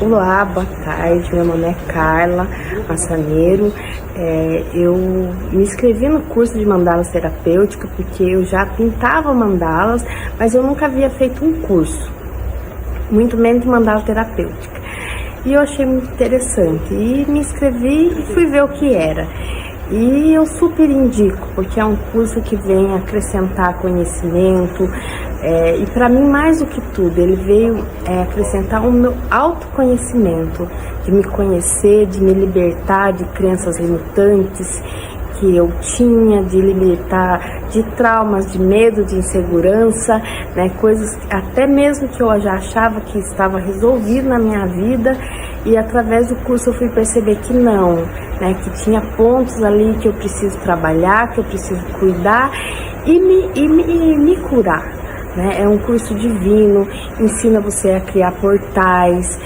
Olá, boa tarde, meu nome é Carla Massaneiro. Eu me inscrevi no curso de mandalas terapêutica porque eu já pintava mandalas, mas eu nunca havia feito um curso, muito menos de mandala terapêutica. E eu achei muito interessante e me inscrevi e fui ver o que era. E eu super indico, porque é um curso que vem acrescentar conhecimento, e para mim, mais do que tudo, ele veio acrescentar o meu autoconhecimento, de me conhecer, de me libertar de crenças limitantes que eu tinha, de libertar de traumas, de medo, de insegurança, né, coisas até mesmo que eu já achava que estava resolvido na minha vida, e através do curso eu fui perceber que não, né, que tinha pontos ali que eu preciso trabalhar, que eu preciso cuidar e me curar. É um curso divino, ensina você a criar portais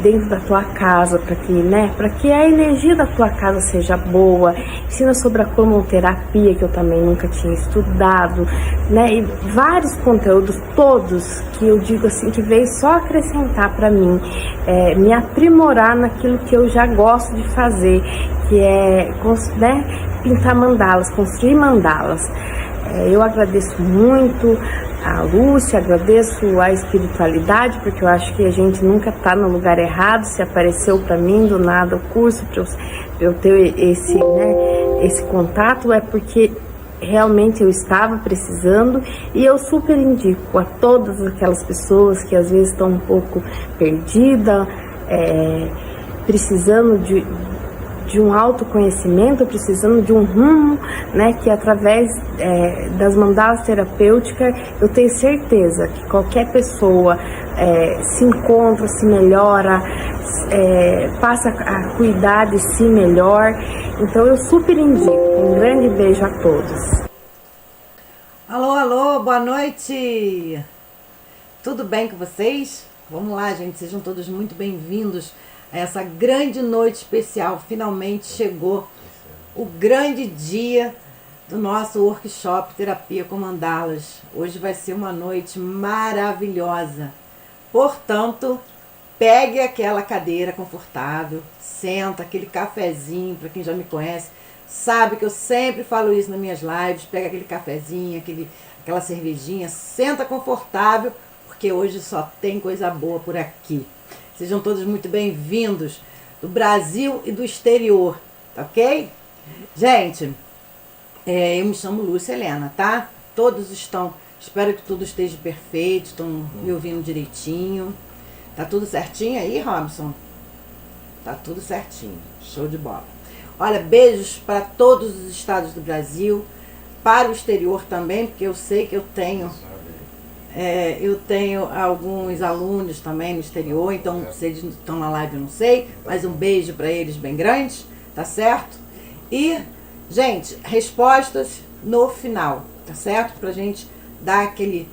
dentro da tua casa para que a energia da tua casa seja boa, ensina sobre a cromoterapia, que eu também nunca tinha estudado, né? E vários conteúdos, todos que eu digo assim, que veio só acrescentar para mim, me aprimorar naquilo que eu já gosto de fazer, que é, né, pintar mandalas, construir mandalas. Eu agradeço muito a Lúcia, agradeço a espiritualidade, porque eu acho que a gente nunca está no lugar errado. Se apareceu para mim do nada o curso, para eu ter esse contato, é porque realmente eu estava precisando, e eu super indico a todas aquelas pessoas que às vezes estão um pouco perdidas, precisando de um autoconhecimento, precisando de um rumo, né, que através das mandalas terapêuticas eu tenho certeza que qualquer pessoa se encontra, se melhora, passa a cuidar de si melhor. Então eu super indico. Um grande beijo a todos. Alô, alô, boa noite! Tudo bem com vocês? Vamos lá, gente, sejam todos muito bem-vindos a essa grande noite especial. Finalmente chegou o grande dia do nosso workshop Terapia com Mandalas. Hoje vai ser uma noite maravilhosa. Portanto, pegue aquela cadeira confortável, senta, aquele cafezinho, para quem já me conhece, sabe que eu sempre falo isso nas minhas lives. Pega aquele cafezinho, aquela cervejinha, senta confortável, porque hoje só tem coisa boa por aqui. Sejam todos muito bem-vindos do Brasil e do exterior, tá ok? Gente, eu me chamo Lúcia Helena, tá? Todos estão, espero que tudo esteja perfeito, estão me ouvindo direitinho. Tá tudo certinho aí, Robson? Tá tudo certinho, show de bola. Olha, beijos para todos os estados do Brasil, para o exterior também, porque eu sei que eu tenho alguns alunos também no exterior, então se eles estão na live eu não sei, mas um beijo para eles bem grande, tá certo? E, gente, respostas no final, tá certo? Pra gente dar aquele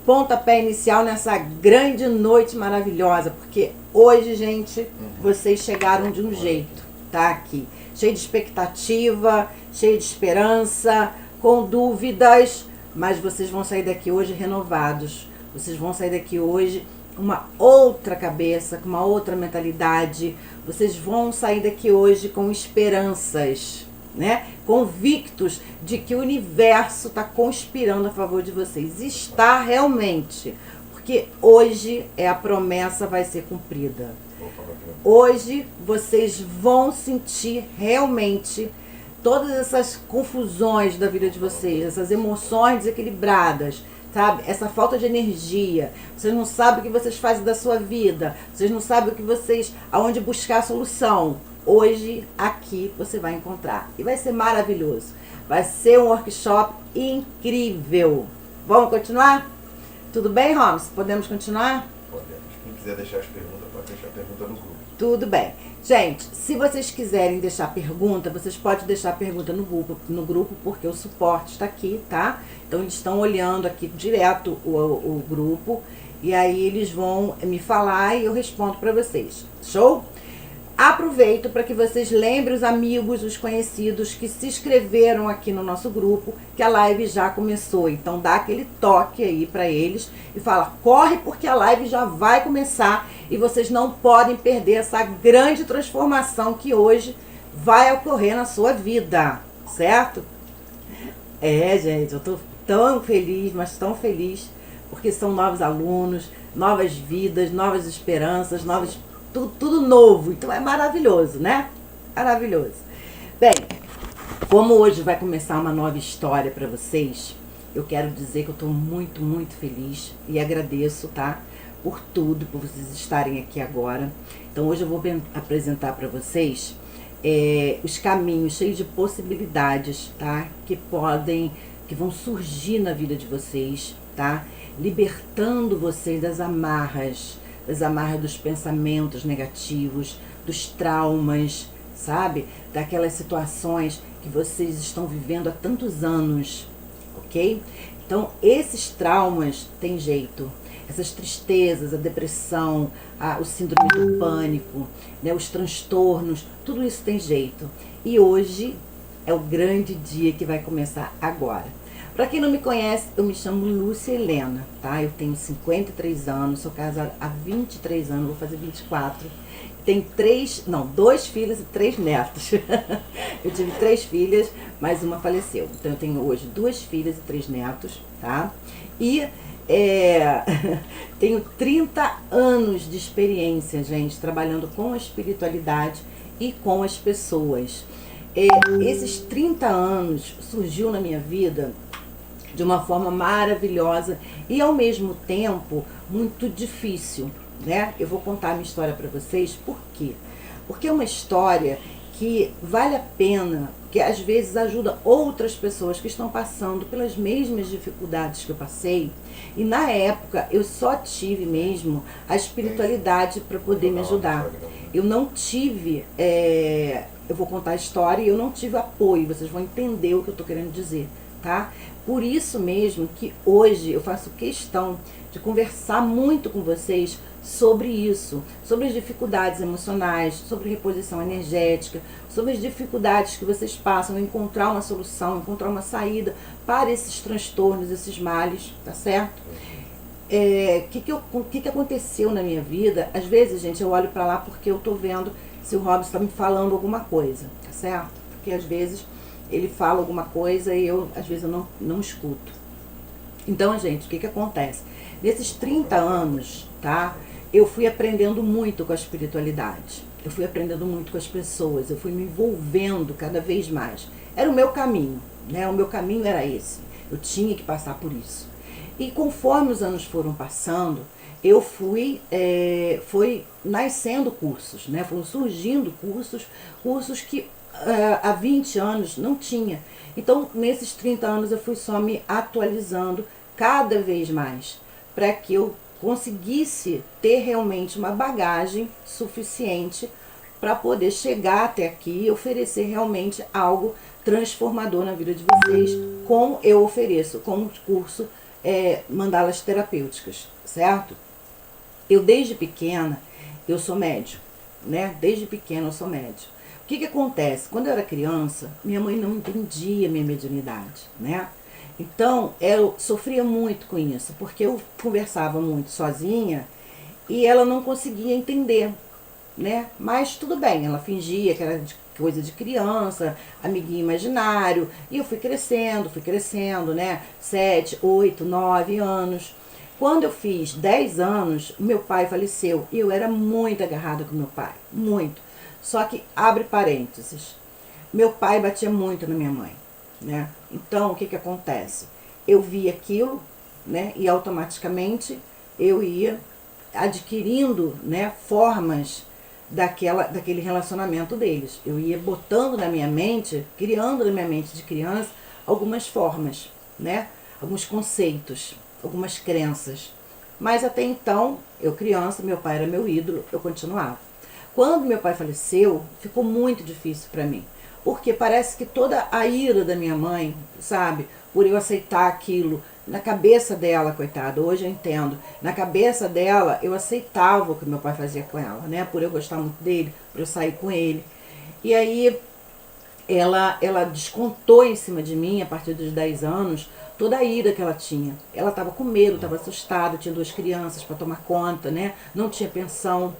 pontapé inicial nessa grande noite maravilhosa, porque hoje, gente, vocês chegaram de um jeito, tá? Aqui, cheio de expectativa, cheio de esperança, com dúvidas, mas vocês vão sair daqui hoje renovados. Vocês vão sair daqui hoje com uma outra cabeça, com uma outra mentalidade. Vocês vão sair daqui hoje com esperanças, né? Convictos de que o universo está conspirando a favor de vocês. Está realmente. Porque hoje a promessa vai ser cumprida. Hoje vocês vão sentir realmente todas essas confusões da vida de vocês, essas emoções desequilibradas, sabe? Essa falta de energia. Vocês não sabem o que vocês fazem da sua vida. Vocês não sabem aonde buscar a solução. Hoje, aqui, você vai encontrar. E vai ser maravilhoso. Vai ser um workshop incrível. Vamos continuar? Tudo bem, Holmes? Podemos continuar? Podemos. Quem quiser deixar as perguntas, pode deixar a pergunta no grupo. Tudo bem. Gente, se vocês quiserem deixar pergunta, vocês podem deixar pergunta no grupo, porque o suporte está aqui, tá? Então eles estão olhando aqui direto o grupo, e aí eles vão me falar e eu respondo para vocês. Show? Aproveito para que vocês lembrem os amigos, os conhecidos que se inscreveram aqui no nosso grupo, que a live já começou. Então dá aquele toque aí para eles e fala, corre porque a live já vai começar e vocês não podem perder essa grande transformação que hoje vai ocorrer na sua vida, certo? Gente, eu tô tão feliz, mas tão feliz, porque são novos alunos, novas vidas, novas esperanças, tudo novo. Então é maravilhoso, né? Maravilhoso. Bem, como hoje vai começar uma nova história para vocês, eu quero dizer que eu estou muito, muito feliz e agradeço, tá? Por tudo, por vocês estarem aqui agora. Então hoje eu vou apresentar para vocês os caminhos cheios de possibilidades, tá? Que vão surgir na vida de vocês, tá? Libertando vocês das amarras dos pensamentos negativos, dos traumas, sabe? Daquelas situações que vocês estão vivendo há tantos anos, ok? Então, esses traumas têm jeito. Essas tristezas, a depressão, o síndrome do pânico, né, os transtornos, tudo isso tem jeito. E hoje é o grande dia que vai começar agora. Para quem não me conhece, eu me chamo Lúcia Helena, tá? Eu tenho 53 anos, sou casada há 23 anos, vou fazer 24. Tenho 2 filhos e 3 netos. Eu tive 3 filhas, mas uma faleceu. Então eu tenho hoje 2 filhas e 3 netos, tá? E tenho 30 anos de experiência, gente, trabalhando com a espiritualidade e com as pessoas. Esses 30 anos surgiu na minha vida de uma forma maravilhosa e ao mesmo tempo muito difícil, né? Eu vou contar a minha história para vocês, por quê? Porque é uma história que vale a pena, que às vezes ajuda outras pessoas que estão passando pelas mesmas dificuldades que eu passei, e na época eu só tive mesmo a espiritualidade para poder me ajudar. Eu não tive, eu vou contar a história e eu não tive apoio, vocês vão entender o que eu estou querendo dizer, tá? Por isso mesmo que hoje eu faço questão de conversar muito com vocês sobre isso, sobre as dificuldades emocionais, sobre reposição energética, sobre as dificuldades que vocês passam em encontrar uma solução, encontrar uma saída para esses transtornos, esses males, tá certo? Que aconteceu na minha vida? Às vezes, gente, eu olho para lá porque eu tô vendo se o Robson está me falando alguma coisa, tá certo? Porque às vezes ele fala alguma coisa e às vezes eu não escuto. Então, gente, o que acontece? Nesses 30 anos, tá? Eu fui aprendendo muito com a espiritualidade. Eu fui aprendendo muito com as pessoas. Eu fui me envolvendo cada vez mais. Era o meu caminho, né? O meu caminho era esse. Eu tinha que passar por isso. E conforme os anos foram passando, eu fui nascendo cursos, né? Foram surgindo cursos que há 20 anos não tinha. Então, nesses 30 anos eu fui só me atualizando cada vez mais, para que eu conseguisse ter realmente uma bagagem suficiente para poder chegar até aqui e oferecer realmente algo transformador na vida de vocês, como eu ofereço, como curso mandalas terapêuticas, certo? Eu desde pequena, eu sou médium, né? Desde pequena eu sou médium. O que acontece? Quando eu era criança, minha mãe não entendia minha mediunidade, né? Então, eu sofria muito com isso, porque eu conversava muito sozinha e ela não conseguia entender, né? Mas tudo bem, ela fingia que era coisa de criança, amiguinho imaginário, e eu fui crescendo, né? 7, 8, 9 anos. Quando eu fiz 10 anos, meu pai faleceu e eu era muito agarrada com meu pai, muito. Só que, abre parênteses, meu pai batia muito na minha mãe, né? Então, o que acontece? Eu via aquilo, né? E automaticamente eu ia adquirindo, né, formas daquele relacionamento deles. Eu ia botando na minha mente, criando na minha mente de criança, algumas formas, né? Alguns conceitos, algumas crenças. Mas até então, eu criança, meu pai era meu ídolo, eu continuava. Quando meu pai faleceu, ficou muito difícil para mim. Porque parece que toda a ira da minha mãe, sabe, por eu aceitar aquilo, na cabeça dela, coitada, hoje eu entendo, na cabeça dela eu aceitava o que meu pai fazia com ela, né? Por eu gostar muito dele, por eu sair com ele. E aí ela descontou em cima de mim, a partir dos 10 anos, toda a ira que ela tinha. Ela estava com medo, estava assustada, tinha 2 crianças para tomar conta, né? Não tinha pensão.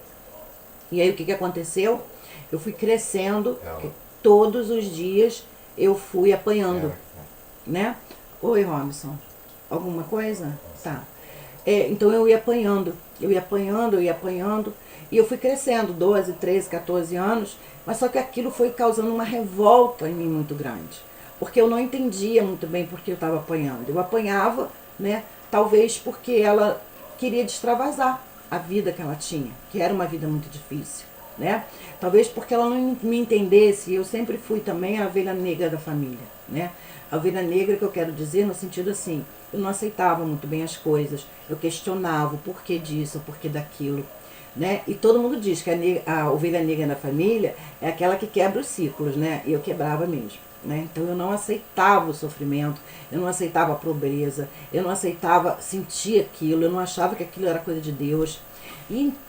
E aí o que aconteceu? Eu fui crescendo, todos os dias eu fui apanhando, né? Oi, Robson. Alguma coisa? Tá. Então eu ia apanhando, e eu fui crescendo, 12, 13, 14 anos, mas só que aquilo foi causando uma revolta em mim muito grande, porque eu não entendia muito bem por que eu estava apanhando. Eu apanhava, né, talvez porque ela queria extravasar a vida que ela tinha, que era uma vida muito difícil, né? Talvez porque ela não me entendesse. Eu sempre fui também a ovelha negra da família, né? A ovelha negra que eu quero dizer no sentido assim, eu não aceitava muito bem as coisas, eu questionava o porquê disso, o porquê daquilo, né? E todo mundo diz que a ovelha negra da família é aquela que quebra os ciclos, né? E eu quebrava mesmo, né? Então eu não aceitava o sofrimento, eu não aceitava a pobreza, eu não aceitava sentir aquilo, eu não achava que aquilo era coisa de Deus.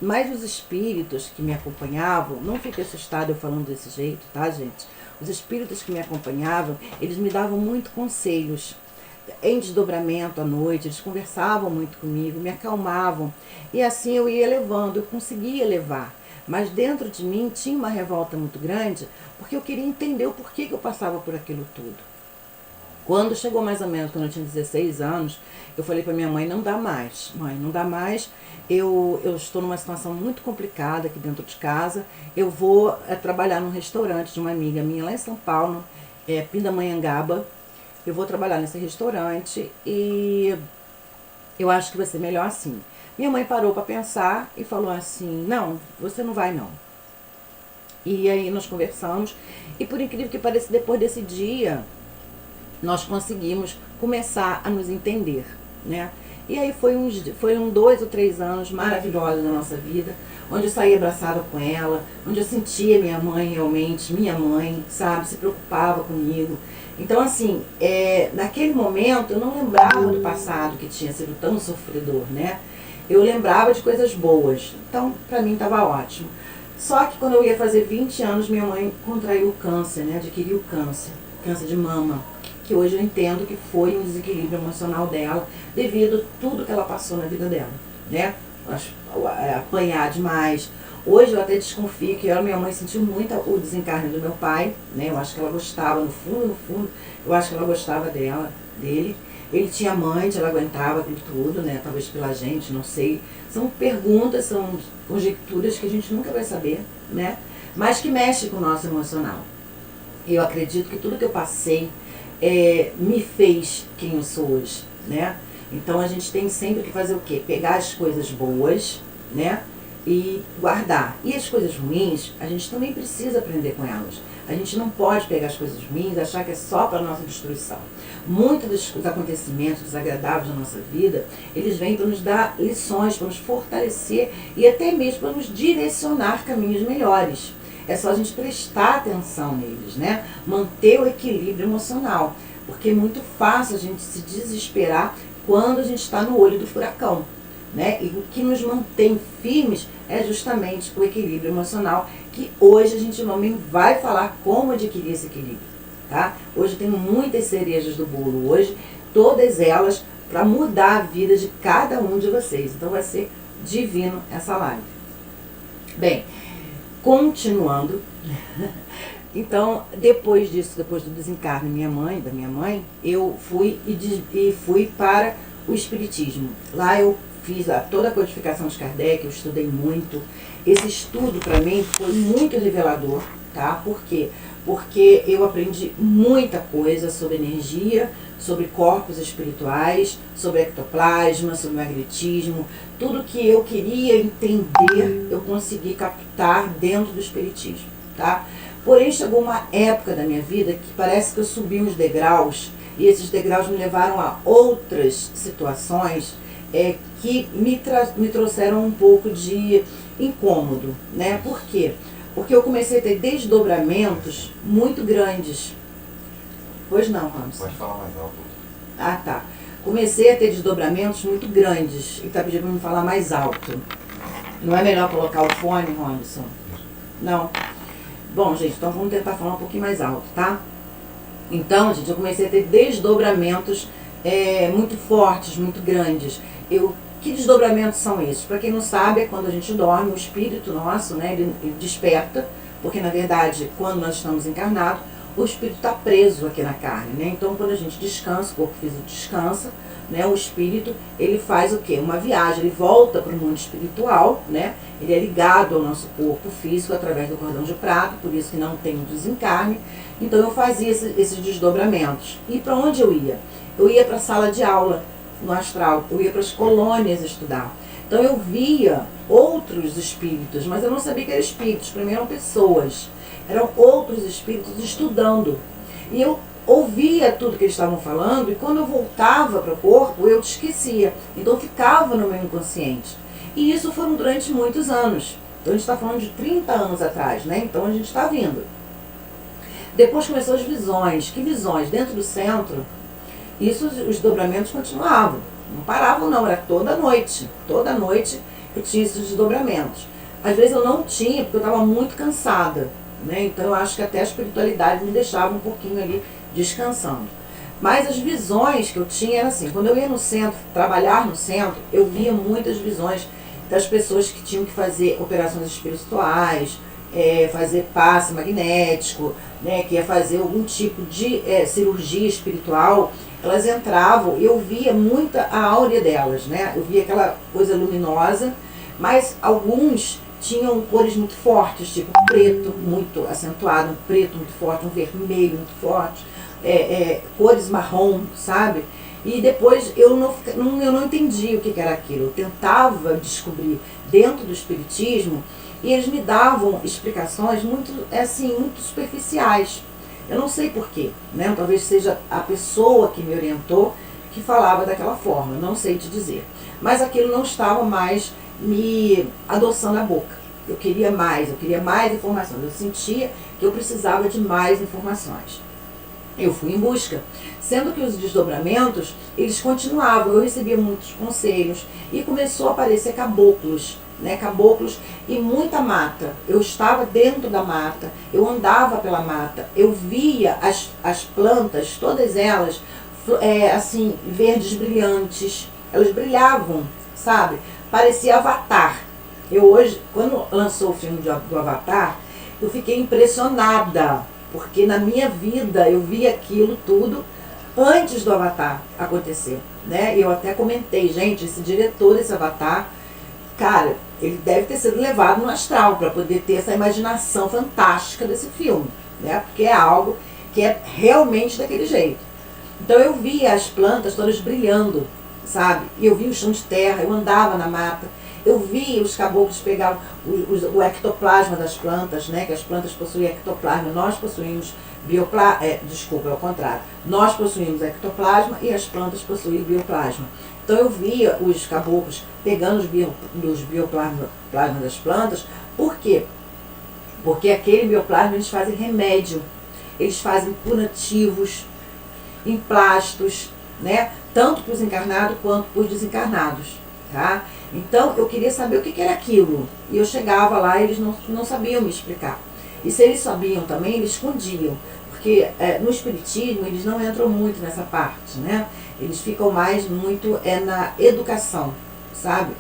Mas os espíritos que me acompanhavam, não fique assustado eu falando desse jeito, tá, gente? Os espíritos que me acompanhavam, eles me davam muito conselhos em desdobramento à noite, eles conversavam muito comigo, me acalmavam, e assim eu ia levando, eu conseguia levar. Mas dentro de mim tinha uma revolta muito grande, porque eu queria entender o porquê que eu passava por aquilo tudo. Quando chegou mais ou menos, quando eu tinha 16 anos, eu falei para minha mãe, não dá mais, mãe, não dá mais, eu estou numa situação muito complicada aqui dentro de casa, eu vou trabalhar num restaurante de uma amiga minha lá em São Paulo, Pindamonhangaba, eu vou trabalhar nesse restaurante e eu acho que vai ser melhor assim. Minha mãe parou para pensar e falou assim, não, você não vai não. E aí nós conversamos, e por incrível que pareça, depois desse dia, nós conseguimos começar a nos entender, né? E aí foram 2 ou 3 anos maravilhosos na nossa vida, onde eu saí abraçada com ela, onde eu sentia minha mãe realmente, minha mãe, sabe, se preocupava comigo. Então, assim, naquele momento eu não lembrava do passado que tinha sido tão sofredor, né? Eu lembrava de coisas boas, então pra mim estava ótimo. Só que quando eu ia fazer 20 anos, minha mãe contraiu câncer, né? Adquiriu câncer de mama, que hoje eu entendo que foi um desequilíbrio emocional dela, devido a tudo que ela passou na vida dela, né? Apanhar demais. Hoje eu até desconfio que minha mãe sentiu muito o desencarne do meu pai, né? Eu acho que ela gostava, no fundo, eu acho que ela gostava dele. Ele tinha amante, ela aguentava aquilo tudo, né? Talvez pela gente, não sei. São perguntas, são conjecturas que a gente nunca vai saber, né? Mas que mexe com o nosso emocional. Eu acredito que tudo que eu passei me fez quem eu sou hoje, né? Então a gente tem sempre que fazer o quê? Pegar as coisas boas, né? E guardar. E as coisas ruins, a gente também precisa aprender com elas. A gente não pode pegar as coisas ruins e achar que é só para a nossa destruição. Muitos dos acontecimentos desagradáveis da nossa vida, eles vêm para nos dar lições, para nos fortalecer e até mesmo para nos direcionar caminhos melhores. É só a gente prestar atenção neles, né? Manter o equilíbrio emocional. Porque é muito fácil a gente se desesperar quando a gente está no olho do furacão, né? E o que nos mantém firmes é justamente o equilíbrio emocional, que hoje a gente também vai falar como adquirir esse equilíbrio, tá? Hoje tem muitas cerejas do bolo, hoje todas elas para mudar a vida de cada um de vocês. Então vai ser divino essa live. Bem, continuando, então depois disso, depois do desencarne da minha mãe, eu fui fui para o espiritismo. Lá eu fiz toda a codificação de Kardec, eu estudei muito. Esse estudo para mim foi muito revelador, tá? Por quê? Porque eu aprendi muita coisa sobre energia, sobre corpos espirituais, sobre ectoplasma, sobre magnetismo. Tudo que eu queria entender, eu consegui captar dentro do espiritismo, tá? Porém, chegou uma época da minha vida que parece que eu subi uns degraus, e esses degraus me levaram a outras situações que me trouxeram um pouco de incômodo, né? Por quê? Porque eu comecei a ter desdobramentos muito grandes. Pois não, Ramos? Pode falar mais alto. Ah, tá. comecei a ter desdobramentos muito grandes e está pedindo para me falar mais alto. Não é melhor colocar o fone, Robson? Não. Bom, gente, então vamos tentar falar um pouquinho mais alto, tá? Então, gente, eu comecei a ter desdobramentos muito fortes, muito grandes. Que desdobramentos são esses? Para quem não sabe, é quando a gente dorme, o espírito nosso, né, ele desperta, porque na verdade, quando nós estamos encarnados, o espírito está preso aqui na carne, né? Então, quando a gente descansa, o corpo físico descansa, né? O espírito, ele faz o quê? Uma viagem, ele volta para o mundo espiritual, né? Ele é ligado ao nosso corpo físico através do cordão de prata, por isso que não tem um desencarne. Então, eu fazia esses desdobramentos. E para onde eu ia? Eu ia para a sala de aula, no astral, eu ia para as colônias estudar. Então, eu via outros espíritos, mas eu não sabia que eram espíritos, para mim eram pessoas. Eram outros espíritos estudando. E eu ouvia tudo que eles estavam falando, e quando eu voltava para o corpo, eu esquecia. Então ficava no meu inconsciente. E isso foram durante muitos anos. Então a gente está falando de 30 anos atrás, né? Então a gente está vindo. Depois começou as visões. Que visões? Dentro do centro, isso, os dobramentos continuavam. Não paravam não, era toda noite. Toda noite eu tinha esses desdobramentos. Às vezes eu não tinha, porque eu estava muito cansada. Né? Então eu acho que até a espiritualidade me deixava um pouquinho ali descansando. Mas as visões que eu tinha era assim, quando eu ia no centro, trabalhar no centro, eu via muitas visões das pessoas que tinham que fazer operações espirituais, fazer passe magnético, né? Que ia fazer algum tipo de cirurgia espiritual. Elas entravam e eu via muita a áurea delas, né? Eu via aquela coisa luminosa, mas alguns tinham cores muito fortes, tipo preto muito acentuado, um preto muito forte, um vermelho muito forte, cores marrom, sabe? E depois eu não entendi o que era aquilo. Eu tentava descobrir dentro do espiritismo e eles me davam explicações muito superficiais. Eu não sei porquê, né? Talvez seja a pessoa que me orientou que falava daquela forma, não sei te dizer. Mas aquilo não estava mais me adoçando a boca. Eu queria mais informações. Eu sentia que eu precisava de mais informações. Eu fui em busca. Sendo que os desdobramentos, eles continuavam. Eu recebia muitos conselhos e começou a aparecer caboclos, né? Caboclos e muita mata. Eu estava dentro da mata, eu andava pela mata, eu via as plantas, todas elas, assim, verdes brilhantes. Elas brilhavam, sabe? Parecia Avatar. Eu hoje, quando lançou o filme do Avatar, eu fiquei impressionada, porque na minha vida eu vi aquilo tudo antes do Avatar acontecer, né? E eu até comentei, gente, esse diretor desse Avatar, cara, ele deve ter sido levado no astral para poder ter essa imaginação fantástica desse filme, né? Porque é algo que é realmente daquele jeito. Então eu via as plantas todas brilhando, sabe? E eu via o chão de terra, eu andava na mata. Eu vi os caboclos pegar o ectoplasma das plantas, né? Que as plantas possuem ectoplasma, nós possuímos desculpa, é o contrário. Nós possuímos ectoplasma e as plantas possuem bioplasma. Então eu via os caboclos pegando os bioplasma das plantas. Por quê? Porque aquele bioplasma eles fazem remédio, eles fazem curativos, emplastos, né? Tanto para os encarnados quanto para os desencarnados. Tá? Então eu queria saber o que era aquilo. E eu chegava lá e eles não sabiam me explicar. E se eles sabiam também, eles escondiam. Porque no espiritismo eles não entram muito nessa parte, né? Eles ficam mais muito na educação, sabe?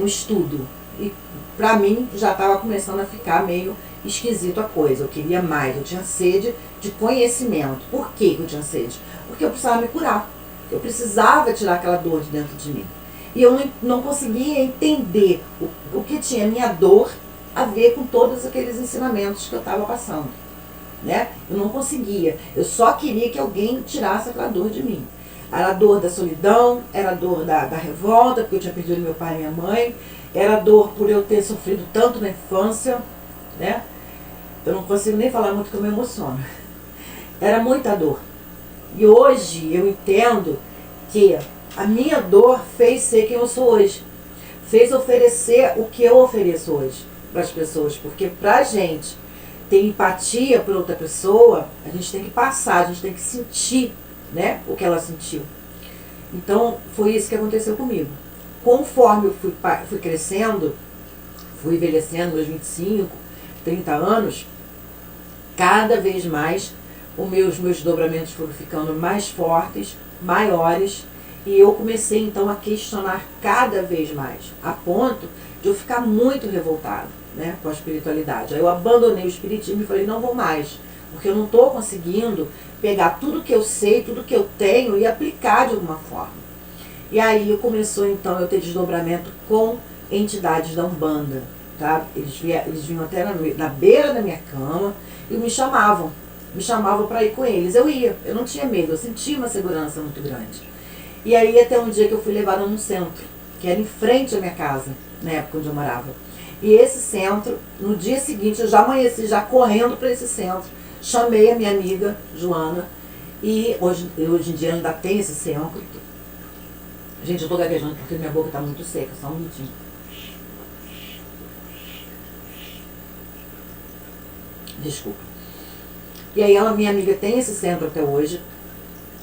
No estudo. E pra mim já estava começando a ficar meio esquisito a coisa. Eu queria mais, eu tinha sede de conhecimento. Por que eu tinha sede? Porque eu precisava me curar. Eu precisava tirar aquela dor de dentro de mim. E eu não conseguia entender o que tinha minha dor a ver com todos aqueles ensinamentos que eu estava passando, né? Eu não conseguia. Eu só queria que alguém tirasse aquela dor de mim. Era a dor da solidão, era a dor da revolta, porque eu tinha perdido meu pai e minha mãe, era a dor por eu ter sofrido tanto na infância, né? Eu não consigo nem falar muito que eu me emociono. Era muita dor. E hoje eu entendo que a minha dor fez ser quem eu sou hoje. Fez oferecer o que eu ofereço hoje para as pessoas. Porque para a gente ter empatia por outra pessoa, a gente tem que passar, a gente tem que sentir, né, o que ela sentiu. Então, foi isso que aconteceu comigo. Conforme eu fui crescendo, fui envelhecendo, meus 25, 30 anos, cada vez mais os meus desdobramentos foram ficando mais fortes, maiores, e eu comecei então a questionar cada vez mais, a ponto de eu ficar muito revoltada, né, com a espiritualidade. Aí eu abandonei o espiritismo e falei, não vou mais, porque eu não estou conseguindo pegar tudo que eu sei, tudo que eu tenho e aplicar de alguma forma. E aí começou então eu ter desdobramento com entidades da Umbanda, tá? Eles vinham até na beira da minha cama e me chamavam para ir com eles. Eu ia, eu não tinha medo, eu sentia uma segurança muito grande. E aí até um dia que eu fui levada num centro, que era em frente à minha casa, na época onde eu morava. E esse centro, no dia seguinte, eu já amanheci já correndo para esse centro, chamei a minha amiga Joana, e hoje em dia ainda tem esse centro. Gente, eu tô gaguejando porque minha boca tá muito seca, só um minutinho. Desculpa. E aí minha amiga tem esse centro até hoje,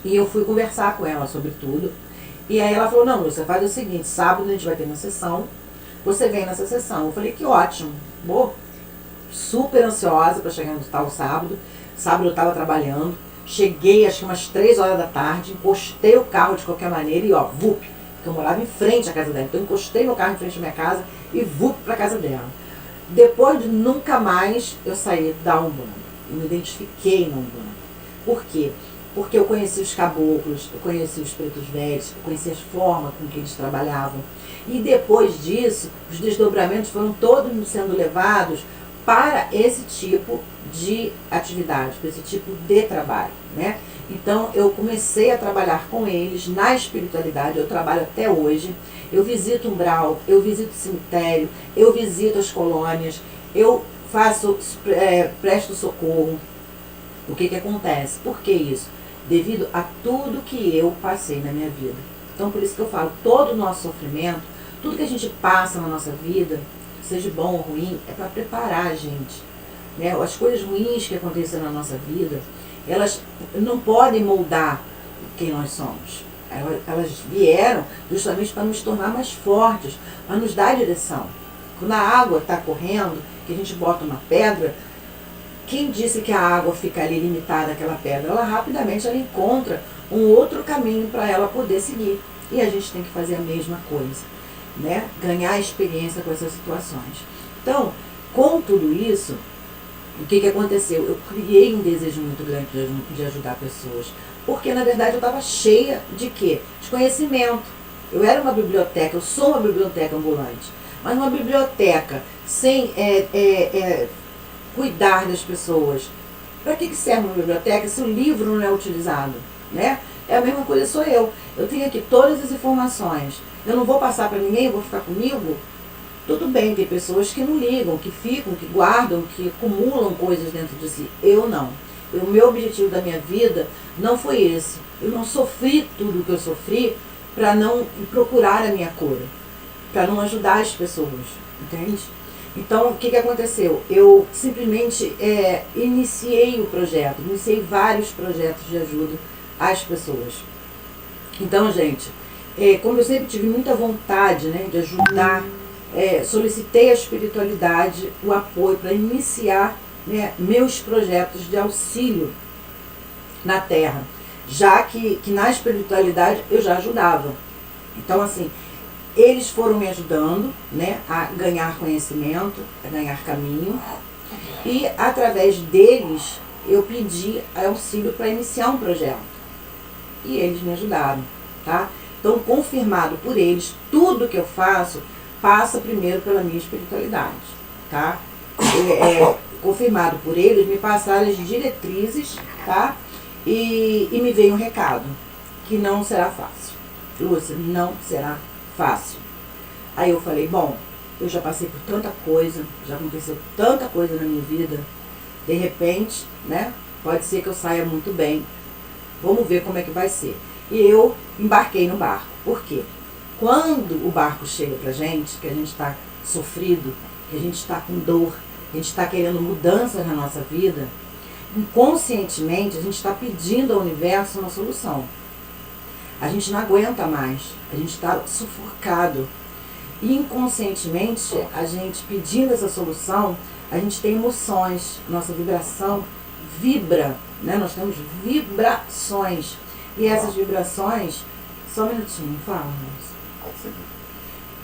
e eu fui conversar com ela sobre tudo. E aí ela falou, não, você faz o seguinte, sábado a gente vai ter uma sessão, você vem nessa sessão. Eu falei, que ótimo. Boa. Super ansiosa para chegar no tal sábado. Sábado eu estava trabalhando. Cheguei, acho que umas 3 horas da tarde, encostei o carro de qualquer maneira e ó, vup, porque eu morava em frente à casa dela. Então eu encostei meu carro em frente à minha casa e vup para a casa dela. Depois de nunca mais eu saí da Umbanda. Eu me identifiquei na Umbanda. Por quê? Porque eu conheci os caboclos, eu conheci os pretos velhos, eu conheci as formas com que eles trabalhavam. E depois disso, os desdobramentos foram todos sendo levados para esse tipo de atividade, para esse tipo de trabalho, né? Então eu comecei a trabalhar com eles na espiritualidade, eu trabalho até hoje, eu visito umbral, eu visito cemitério, eu visito as colônias, eu faço, presto socorro. O que acontece? Por que isso? Devido a tudo que eu passei na minha vida. Então por isso que eu falo, todo o nosso sofrimento, tudo que a gente passa na nossa vida, seja bom ou ruim, é para preparar a gente, né? As coisas ruins que aconteceram na nossa vida, elas não podem moldar quem nós somos. Elas vieram justamente para nos tornar mais fortes, para nos dar direção. Quando a água está correndo, que a gente bota uma pedra, quem disse que a água fica ali limitada àquela pedra? Ela rapidamente encontra um outro caminho para ela poder seguir. E a gente tem que fazer a mesma coisa, né? Ganhar experiência com essas situações. Então, com tudo isso, o que aconteceu? Eu criei um desejo muito grande de ajudar pessoas. Porque, na verdade, eu estava cheia de quê? De conhecimento. Eu era uma biblioteca, eu sou uma biblioteca ambulante. Mas uma biblioteca sem cuidar das pessoas. Para que serve uma biblioteca se o livro não é utilizado, né? É a mesma coisa, sou eu. Eu tenho aqui todas as informações. Eu não vou passar para ninguém, eu vou ficar comigo. Tudo bem, tem pessoas que não ligam, que ficam, que guardam, que acumulam coisas dentro de si. Eu não. O meu objetivo da minha vida não foi esse. Eu não sofri tudo o que eu sofri para não procurar a minha cura, para não ajudar as pessoas, entende? Então, o que aconteceu? Eu simplesmente iniciei o projeto, iniciei vários projetos de ajuda às pessoas. Então, gente, como eu sempre tive muita vontade, né, de ajudar, solicitei à espiritualidade o apoio para iniciar, né, meus projetos de auxílio na Terra, já que na espiritualidade eu já ajudava. Então, assim, eles foram me ajudando, né, a ganhar conhecimento, a ganhar caminho, e através deles eu pedi auxílio para iniciar um projeto. E eles me ajudaram, tá? Então, confirmado por eles, tudo que eu faço passa primeiro pela minha espiritualidade, tá? Confirmado por eles, me passaram as diretrizes, tá? E me veio um recado, que não será fácil. Lúcia, não será fácil. Aí eu falei, bom, eu já passei por tanta coisa, já aconteceu tanta coisa na minha vida, de repente, né, pode ser que eu saia muito bem. Vamos ver como é que vai ser. E eu embarquei no barco. Por quê? Quando o barco chega pra gente, que a gente está sofrido, que a gente está com dor, a gente está querendo mudança na nossa vida, inconscientemente a gente está pedindo ao universo uma solução. A gente não aguenta mais, a gente está sufocado. E inconscientemente, a gente pedindo essa solução, a gente tem emoções, nossa vibração vibra, né? Nós temos vibrações. E essas vibrações, só um minutinho, fala, Rose.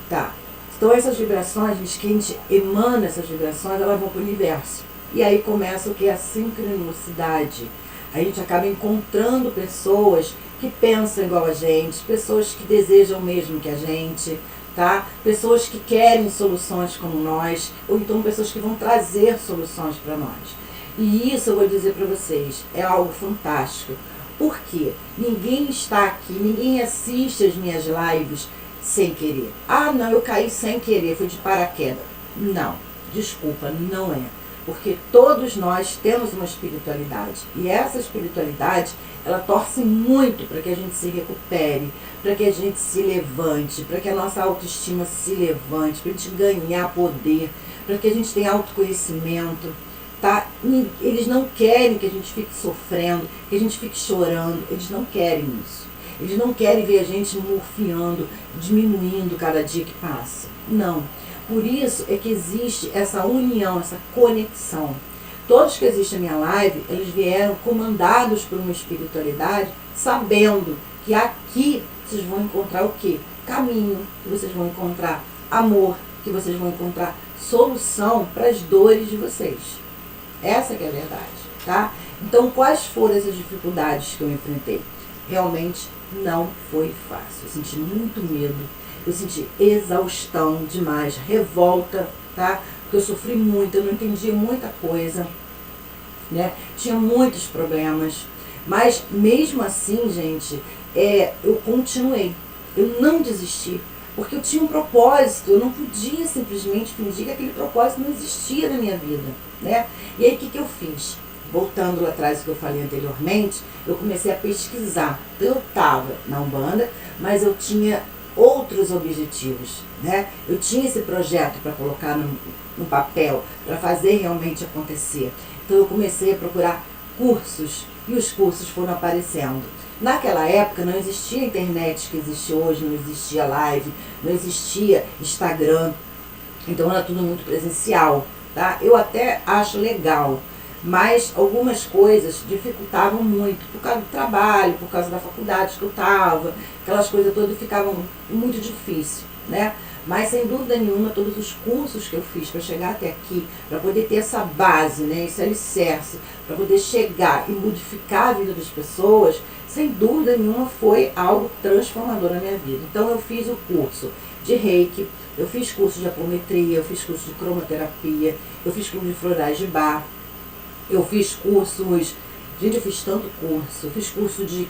Tá. Então essas vibrações, que a gente emana essas vibrações, elas vão para o universo. E aí começa o que é a sincronicidade. A gente acaba encontrando pessoas que pensam igual a gente, pessoas que desejam o mesmo que a gente, tá? Pessoas que querem soluções como nós, ou então pessoas que vão trazer soluções para nós. E isso eu vou dizer para vocês, é algo fantástico. Por quê? Ninguém está aqui, ninguém assiste as minhas lives sem querer. Ah, não, eu caí sem querer, foi de paraquedas. Não, desculpa, não é. Porque todos nós temos uma espiritualidade. E essa espiritualidade, ela torce muito para que a gente se recupere, para que a gente se levante, para que a nossa autoestima se levante, para a gente ganhar poder, para que a gente tenha autoconhecimento. Tá? Eles não querem que a gente fique sofrendo, que a gente fique chorando. Eles não querem isso. Eles não querem ver a gente murfiando, diminuindo cada dia que passa. Não. Por isso é que existe essa união, essa conexão. Todos que existem na minha live, eles vieram comandados por uma espiritualidade, sabendo que aqui vocês vão encontrar o quê? Caminho, que vocês vão encontrar amor, que vocês vão encontrar solução para as dores de vocês. Essa que é a verdade, tá? Então, quais foram essas dificuldades que eu enfrentei? Realmente não foi fácil. Eu senti muito medo. Eu senti exaustão demais, revolta, tá? Porque eu sofri muito, eu não entendia muita coisa, né? Tinha muitos problemas, mas mesmo assim, gente, eu continuei, eu não desisti, porque eu tinha um propósito, eu não podia simplesmente fingir que aquele propósito não existia na minha vida, né? E aí o que eu fiz? Voltando lá atrás, o que eu falei anteriormente, eu comecei a pesquisar. Então, eu estava na Umbanda, mas eu tinha outros objetivos, né? Eu tinha esse projeto para colocar no papel, para fazer realmente acontecer. Então eu comecei a procurar cursos e os cursos foram aparecendo. Naquela época não existia a internet que existe hoje, não existia live, não existia Instagram, então era tudo muito presencial, tá? Eu até acho legal, mas algumas coisas dificultavam muito, por causa do trabalho, por causa da faculdade que eu estava, aquelas coisas todas ficavam muito difícil, né? Mas sem dúvida nenhuma, todos os cursos que eu fiz para chegar até aqui, para poder ter essa base, né, esse alicerce, para poder chegar e modificar a vida das pessoas, sem dúvida nenhuma foi algo transformador na minha vida. Então eu fiz o curso de Reiki, eu fiz curso de apometria, eu fiz curso de cromoterapia, eu fiz curso de florais de Bach, eu fiz cursos, gente, eu fiz tanto curso, eu fiz curso de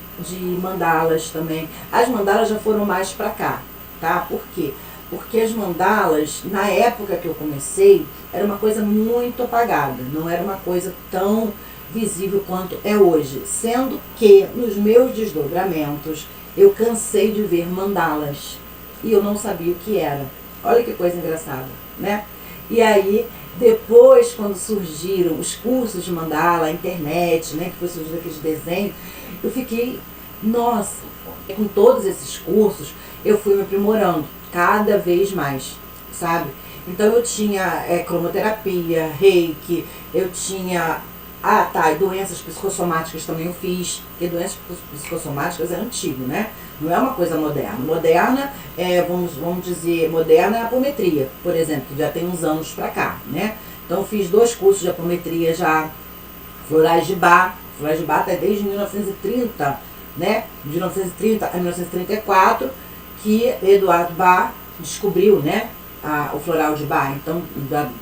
mandalas também. As mandalas já foram mais pra cá, tá? Por quê? Porque as mandalas, na época que eu comecei, era uma coisa muito apagada, não era uma coisa tão visível quanto é hoje. Sendo que, nos meus desdobramentos, eu cansei de ver mandalas e eu não sabia o que era. Olha que coisa engraçada, né? E aí, depois, quando surgiram os cursos de mandala, a internet, né, que foi surgindo aqueles desenhos, eu fiquei, nossa, com todos esses cursos, eu fui me aprimorando cada vez mais, sabe? Então eu tinha cromoterapia, reiki, eu tinha, doenças psicossomáticas também eu fiz, porque doenças psicossomáticas é antigo, né? Não é uma coisa moderna. Moderna, vamos dizer, moderna é a apometria, por exemplo, que já tem uns anos pra cá, né? Então eu fiz 2 cursos de apometria já, florais de Bach tá desde 1930, né? De 1930 a 1934, que Eduardo Bach descobriu, né? O floral de Bach. Então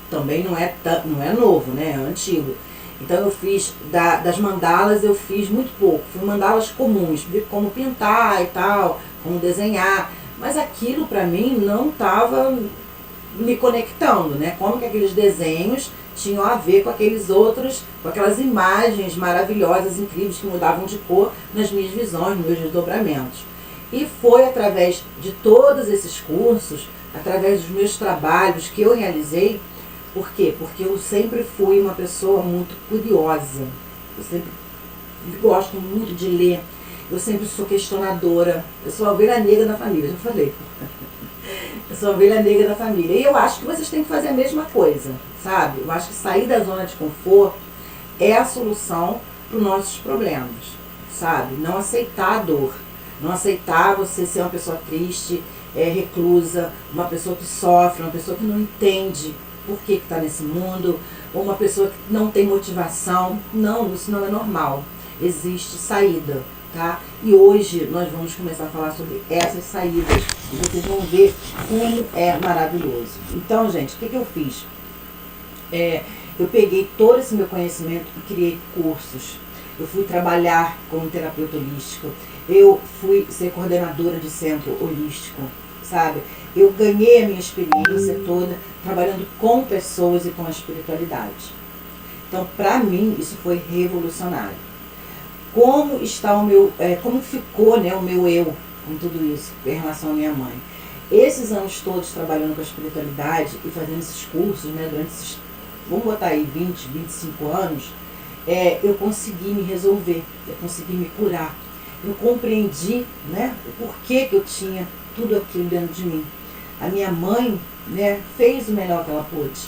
também não é novo, né? É antigo. Então eu fiz, das mandalas eu fiz muito pouco, fui mandalas comuns, como pintar e tal, como desenhar, mas aquilo para mim não estava me conectando, né? Como que aqueles desenhos tinham a ver com aqueles outros, com aquelas imagens maravilhosas, incríveis, que mudavam de cor nas minhas visões, nos meus desdobramentos. E foi através de todos esses cursos, através dos meus trabalhos que eu realizei. Por quê? Porque eu sempre fui uma pessoa muito curiosa. Eu sempre gosto muito de ler. Eu sempre sou questionadora. Eu sou a ovelha negra da família, já falei. Eu sou a ovelha negra da família. E eu acho que vocês têm que fazer a mesma coisa, sabe? Eu acho que sair da zona de conforto é a solução para os nossos problemas, sabe? Não aceitar a dor. Não aceitar você ser uma pessoa triste, reclusa, uma pessoa que sofre, uma pessoa que não entende por que está nesse mundo, ou uma pessoa que não tem motivação. Não, isso não é normal. Existe saída, tá? E hoje nós vamos começar a falar sobre essas saídas e vocês vão ver como é maravilhoso. Então, gente, o que eu fiz? Eu peguei todo esse meu conhecimento e criei cursos. Eu fui trabalhar como terapeuta holístico. Eu fui ser coordenadora de centro holístico, sabe? Eu ganhei a minha experiência toda trabalhando com pessoas e com a espiritualidade. Então, para mim, isso foi revolucionário. Como está o meu, como ficou, né, o meu eu com tudo isso em relação à minha mãe? Esses anos todos trabalhando com a espiritualidade e fazendo esses cursos, né, durante esses, vamos botar aí 20, 25 anos, eu consegui me resolver, eu consegui me curar. Eu compreendi, né, o porquê que eu tinha tudo aquilo dentro de mim. A minha mãe, né, fez o melhor que ela pôde.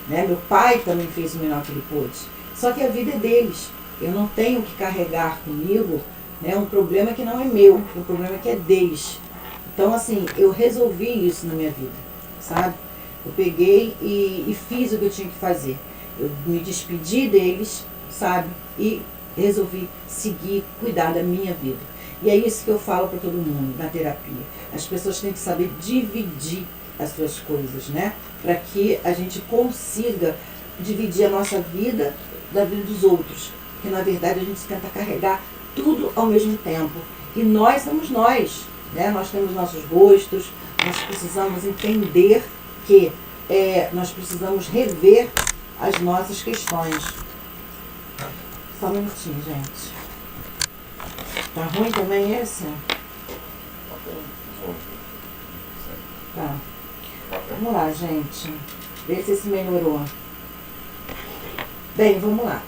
Né? Meu pai também fez o melhor que ele pôde. Só que a vida é deles. Eu não tenho que carregar comigo, né, um problema que não é meu, um problema que é deles. Então, assim, eu resolvi isso na minha vida, sabe? Eu peguei e fiz o que eu tinha que fazer. Eu me despedi deles, sabe? E resolvi seguir, cuidar da minha vida. E é isso que eu falo para todo mundo na terapia. As pessoas têm que saber dividir as suas coisas, né? Para que a gente consiga dividir a nossa vida da vida dos outros. Porque na verdade a gente tenta carregar tudo ao mesmo tempo. E nós somos nós, né? Nós temos nossos gostos, nós precisamos entender que nós precisamos rever as nossas questões. Só um minutinho, gente. Tá ruim também esse? Tá. Vamos lá, gente. Vê se esse melhorou. Bem, vamos lá.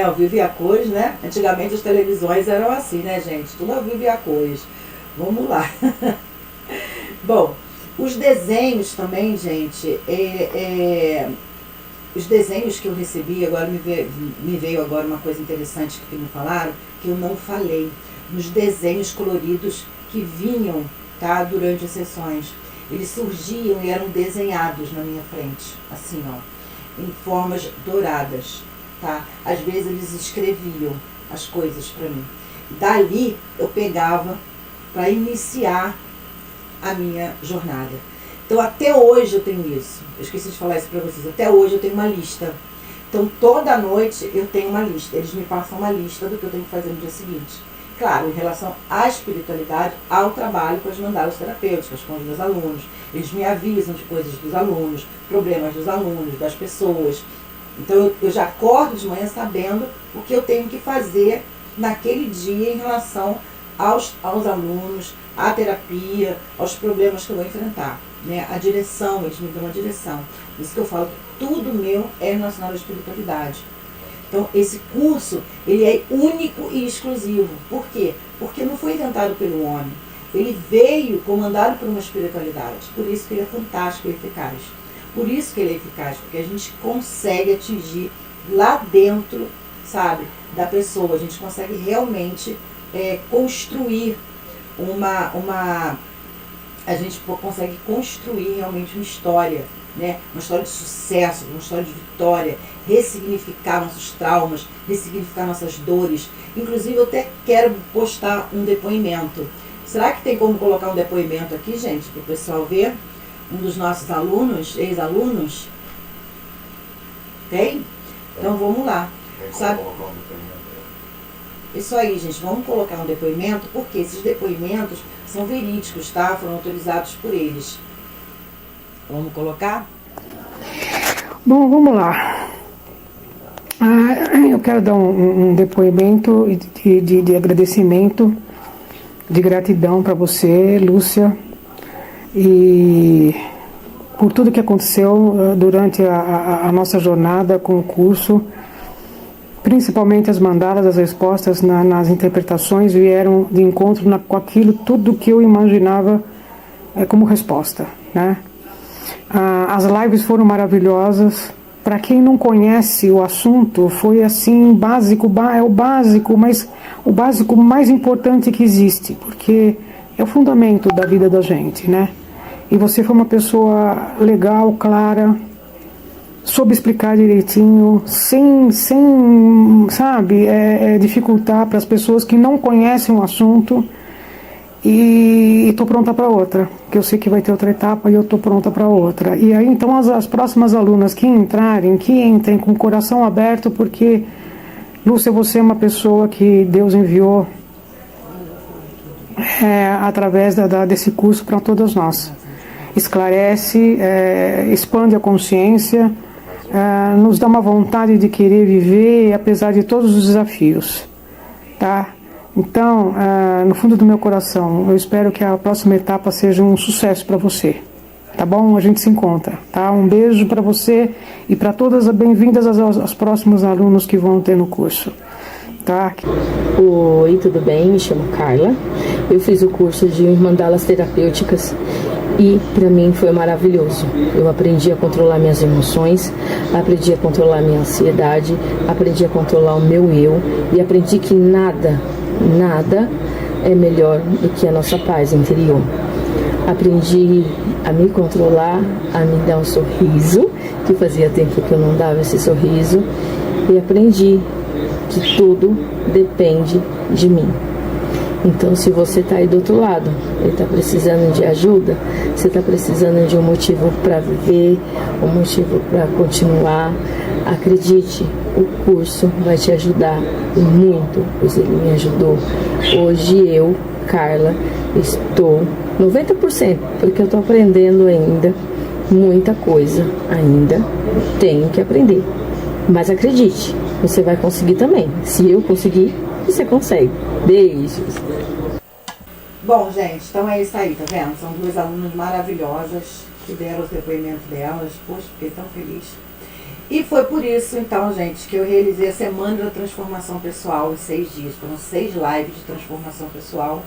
Ao vivo e a cores, né? Antigamente as televisões eram assim, né, gente? Tudo ao vivo e a cores. Vamos lá. Bom, os desenhos também, gente, os desenhos que eu recebi, agora me veio agora uma coisa interessante que me falaram, que eu não falei, nos desenhos coloridos que vinham, tá, durante as sessões. Eles surgiam e eram desenhados na minha frente, assim, ó, em formas douradas, tá? Às vezes eles escreviam as coisas para mim. Dali eu pegava para iniciar a minha jornada. Então até hoje eu tenho isso. Eu esqueci de falar isso para vocês. Até hoje eu tenho uma lista. Então toda noite eu tenho uma lista. Eles me passam uma lista do que eu tenho que fazer no dia seguinte. Claro, em relação à espiritualidade, ao trabalho com as mandalas terapêuticas, com os meus alunos. Eles me avisam de coisas dos alunos, problemas dos alunos, das pessoas. Então eu já acordo de manhã sabendo o que eu tenho que fazer naquele dia em relação aos alunos, à terapia, aos problemas que eu vou enfrentar. Né? A direção, eles me dão uma direção. Isso que eu falo, que tudo meu é relacionado à espiritualidade. Então, esse curso, ele é único e exclusivo. Por quê? Porque não foi inventado pelo homem. Ele veio comandado por uma espiritualidade. Por isso que ele é fantástico e eficaz. Por isso que ele é eficaz, porque a gente consegue atingir lá dentro, sabe, da pessoa. A gente consegue realmente construir a gente consegue construir realmente uma história, né? Uma história de sucesso, uma história de vitória, ressignificar nossos traumas, ressignificar nossas dores. Inclusive eu até quero postar um depoimento. Será que tem como colocar um depoimento aqui, gente, para o pessoal ver? Um dos nossos alunos, ex-alunos? Tem? Então vamos lá. Sabe? Isso aí, gente, vamos colocar um depoimento, porque esses depoimentos são verídicos, tá? Foram autorizados por eles. Vamos colocar? Bom, vamos lá. Eu quero dar um depoimento de agradecimento, de gratidão para você, Lúcia, e por tudo que aconteceu durante a nossa jornada com o curso. principalmente as mandalas, as respostas nas interpretações vieram de encontro com aquilo, tudo que eu imaginava como resposta, né? As lives foram maravilhosas. Para quem não conhece o assunto, foi assim, básico, é o básico, mas o básico mais importante que existe, porque é o fundamento da vida da gente, né? E você foi uma pessoa legal, clara, soube explicar direitinho, sem sabe, dificultar para as pessoas que não conhecem o assunto. E estou pronta para outra, que eu sei que vai ter outra etapa e eu estou pronta para outra. E aí então as próximas alunas que entrem com o coração aberto, porque, Lúcia, você é uma pessoa que Deus enviou através desse curso para todas nós. Esclarece, expande a consciência, nos dá uma vontade de querer viver, apesar de todos os desafios, tá? Então, no fundo do meu coração, eu espero que a próxima etapa seja um sucesso para você, tá bom? A gente se encontra, tá? Um beijo para você e para todas, bem-vindas aos próximos alunos que vão ter no curso, tá? Oi, tudo bem? Me chamo Carla. Eu fiz o curso de mandalas terapêuticas e para mim foi maravilhoso. Eu aprendi a controlar minhas emoções, aprendi a controlar minha ansiedade, aprendi a controlar o meu eu e aprendi que nada é melhor do que a nossa paz interior. Aprendi a me controlar, a me dar um sorriso, que fazia tempo que eu não dava esse sorriso, e aprendi que tudo depende de mim. Então, se você está aí do outro lado e está precisando de ajuda, você está precisando de um motivo para viver, um motivo para continuar, acredite, o curso vai te ajudar muito, pois ele me ajudou. Hoje eu, Carla, estou 90%, porque eu estou aprendendo ainda muita coisa, ainda tenho que aprender. Mas acredite, você vai conseguir também. Se eu conseguir, você consegue. Beijos. Bom, gente, então é isso aí, tá vendo? São duas alunas maravilhosas que deram o depoimento delas. Poxa, fiquei tão feliz. E foi por isso, então, gente, que eu realizei a Semana da Transformação Pessoal em 6 dias. Foram 6 lives de transformação pessoal.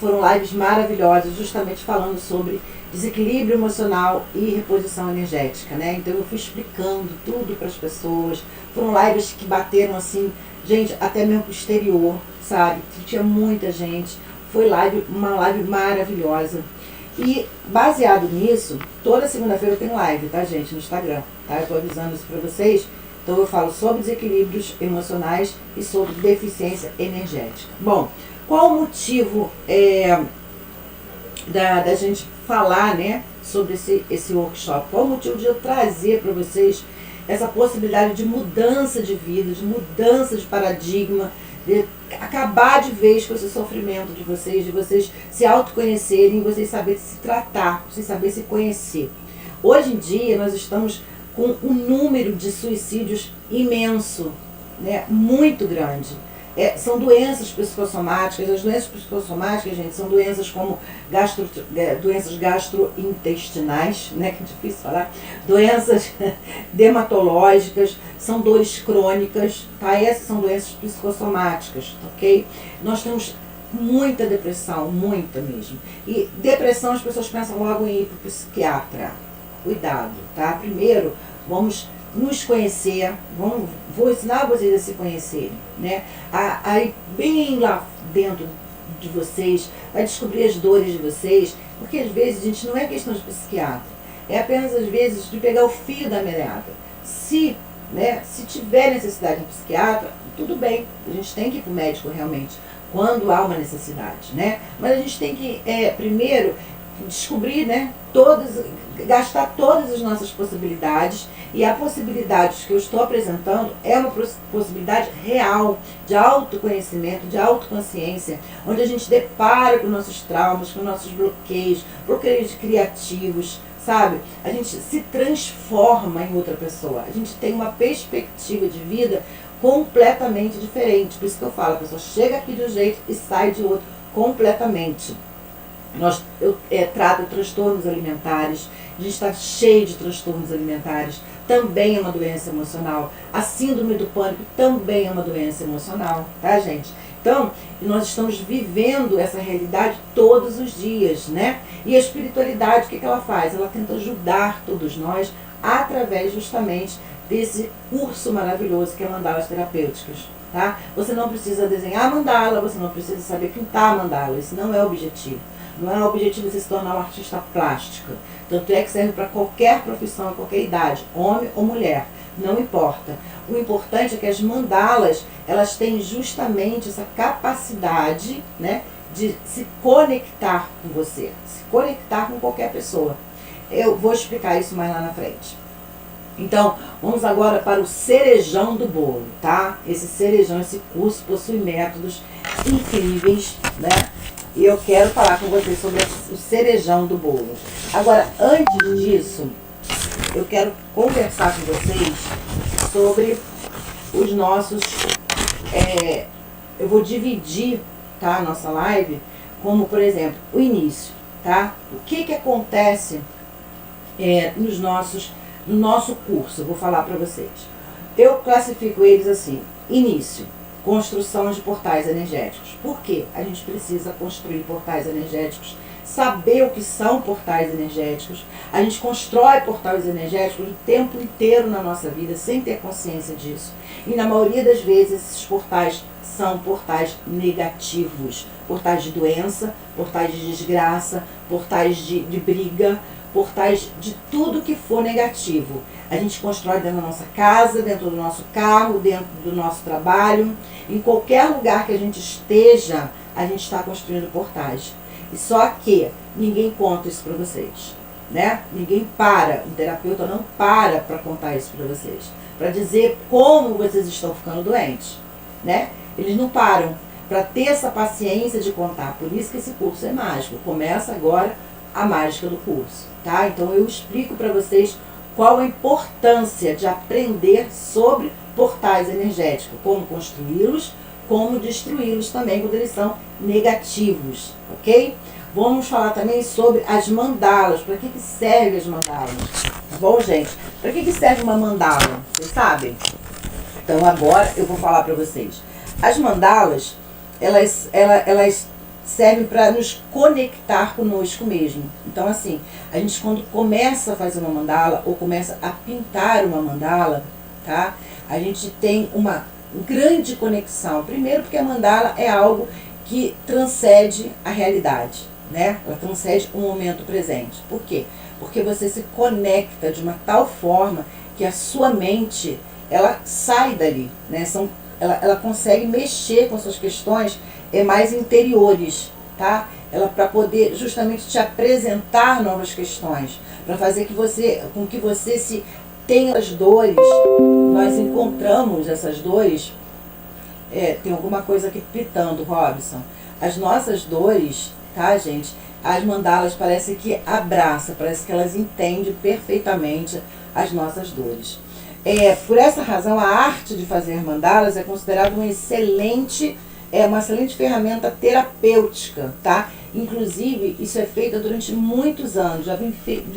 Foram lives maravilhosas, justamente falando sobre desequilíbrio emocional e reposição energética, né? Então eu fui explicando tudo para as pessoas. Foram lives que bateram assim, gente, até mesmo pro exterior, sabe? Tinha muita gente. Foi uma live maravilhosa. E baseado nisso, toda segunda-feira eu tenho live, tá, gente, no Instagram, tá? Eu tô avisando isso para vocês. Então eu falo sobre desequilíbrios emocionais e sobre deficiência energética. Bom, qual o motivo da gente falar, né, sobre esse workshop? Qual o motivo de eu trazer para vocês essa possibilidade de mudança de vida, de mudança de paradigma, de acabar de vez com esse sofrimento de vocês se autoconhecerem, vocês saberem se tratar, vocês saberem se conhecer. Hoje em dia nós estamos com um número de suicídios imenso, né, muito grande. São doenças psicossomáticas. As doenças psicossomáticas, gente, são doenças como doenças gastrointestinais, né, que é difícil falar, doenças dermatológicas, são dores crônicas, tá? Essas são doenças psicossomáticas, ok? Nós temos muita depressão, muita mesmo. E depressão, as pessoas pensam logo em ir para o psiquiatra. Cuidado, tá? Primeiro, vamos nos conhecer, vou ensinar vocês a se conhecerem, né? Aí bem lá dentro de vocês, vai descobrir as dores de vocês, porque às vezes, gente, não é questão de psiquiatra, é apenas às vezes de pegar o fio da meada. Se tiver necessidade de um psiquiatra, tudo bem, a gente tem que ir para o médico realmente, quando há uma necessidade, né? Mas a gente tem que, primeiro, descobrir, né, gastar todas as nossas possibilidades, e a possibilidade que eu estou apresentando é uma possibilidade real de autoconhecimento, de autoconsciência, onde a gente depara com nossos traumas, com nossos bloqueios criativos, sabe? A gente se transforma em outra pessoa, a gente tem uma perspectiva de vida completamente diferente. Por isso que eu falo, a pessoa chega aqui de um jeito e sai de outro completamente. Eu trato transtornos alimentares, a gente está cheio de transtornos alimentares, também é uma doença emocional. A síndrome do pânico também é uma doença emocional, tá, gente? Então, nós estamos vivendo essa realidade todos os dias, né? E a espiritualidade, o que ela faz? Ela tenta ajudar todos nós através justamente desse curso maravilhoso que é Mandalas Terapêuticas, tá? Você não precisa desenhar mandala, você não precisa saber pintar mandala, esse não é o objetivo. Não é o objetivo você se tornar um artista plástico. Tanto é que serve para qualquer profissão, qualquer idade, homem ou mulher, não importa. O importante é que as mandalas, elas têm justamente essa capacidade, né, de se conectar com você, se conectar com qualquer pessoa. Eu vou explicar isso mais lá na frente. Então, vamos agora para o cerejão do bolo, tá? Esse cerejão, esse curso possui métodos incríveis, né? E eu quero falar com vocês sobre o cerejão do bolo. Agora, antes disso, eu quero conversar com vocês sobre os nossos... eu vou dividir, tá, a nossa live como, por exemplo, o início, tá? O que acontece no nosso curso? Eu vou falar para vocês. Eu classifico eles assim: início, construção de portais energéticos. Por quê? A gente precisa construir portais energéticos, saber o que são portais energéticos. A gente constrói portais energéticos o tempo inteiro na nossa vida, sem ter consciência disso. E na maioria das vezes, esses portais são portais negativos. Portais de doença, portais de desgraça, portais de briga, portais de tudo que for negativo. A gente constrói dentro da nossa casa, dentro do nosso carro, dentro do nosso trabalho. Em qualquer lugar que a gente esteja, a gente está construindo portais. E só que ninguém conta isso para vocês, né? Ninguém para, o terapeuta não para contar isso para vocês, para dizer como vocês estão ficando doentes, né? Eles não param para ter essa paciência de contar. Por isso que esse curso é mágico. Começa agora a mágica do curso, tá? Então eu explico para vocês qual a importância de aprender sobre portais energéticos, como construí-los, como destruí-los também quando eles são negativos, ok? Vamos falar também sobre as mandalas. Para que servem as mandalas? Tá bom, gente? Para que serve uma mandala? Vocês sabem? Então agora eu vou falar para vocês. As mandalas, elas servem para nos conectar conosco mesmo. Então assim, a gente quando começa a fazer uma mandala ou começa a pintar uma mandala, tá? A gente tem uma grande conexão. Primeiro porque a mandala é algo que transcende a realidade, né? Ela transcende o momento presente. Por quê? Porque você se conecta de uma tal forma que a sua mente, ela sai dali, né? Ela consegue mexer com suas questões mais interiores, tá? Ela para poder justamente te apresentar novas questões, para fazer com que você se tenha as dores. Nós encontramos essas dores. Tem alguma coisa aqui pitando, Robson. As nossas dores, tá, gente? As mandalas parece que abraçam, parece que elas entendem perfeitamente as nossas dores. Por essa razão, a arte de fazer mandalas é considerada uma excelente ferramenta terapêutica, tá? Inclusive, isso é feito durante muitos anos, já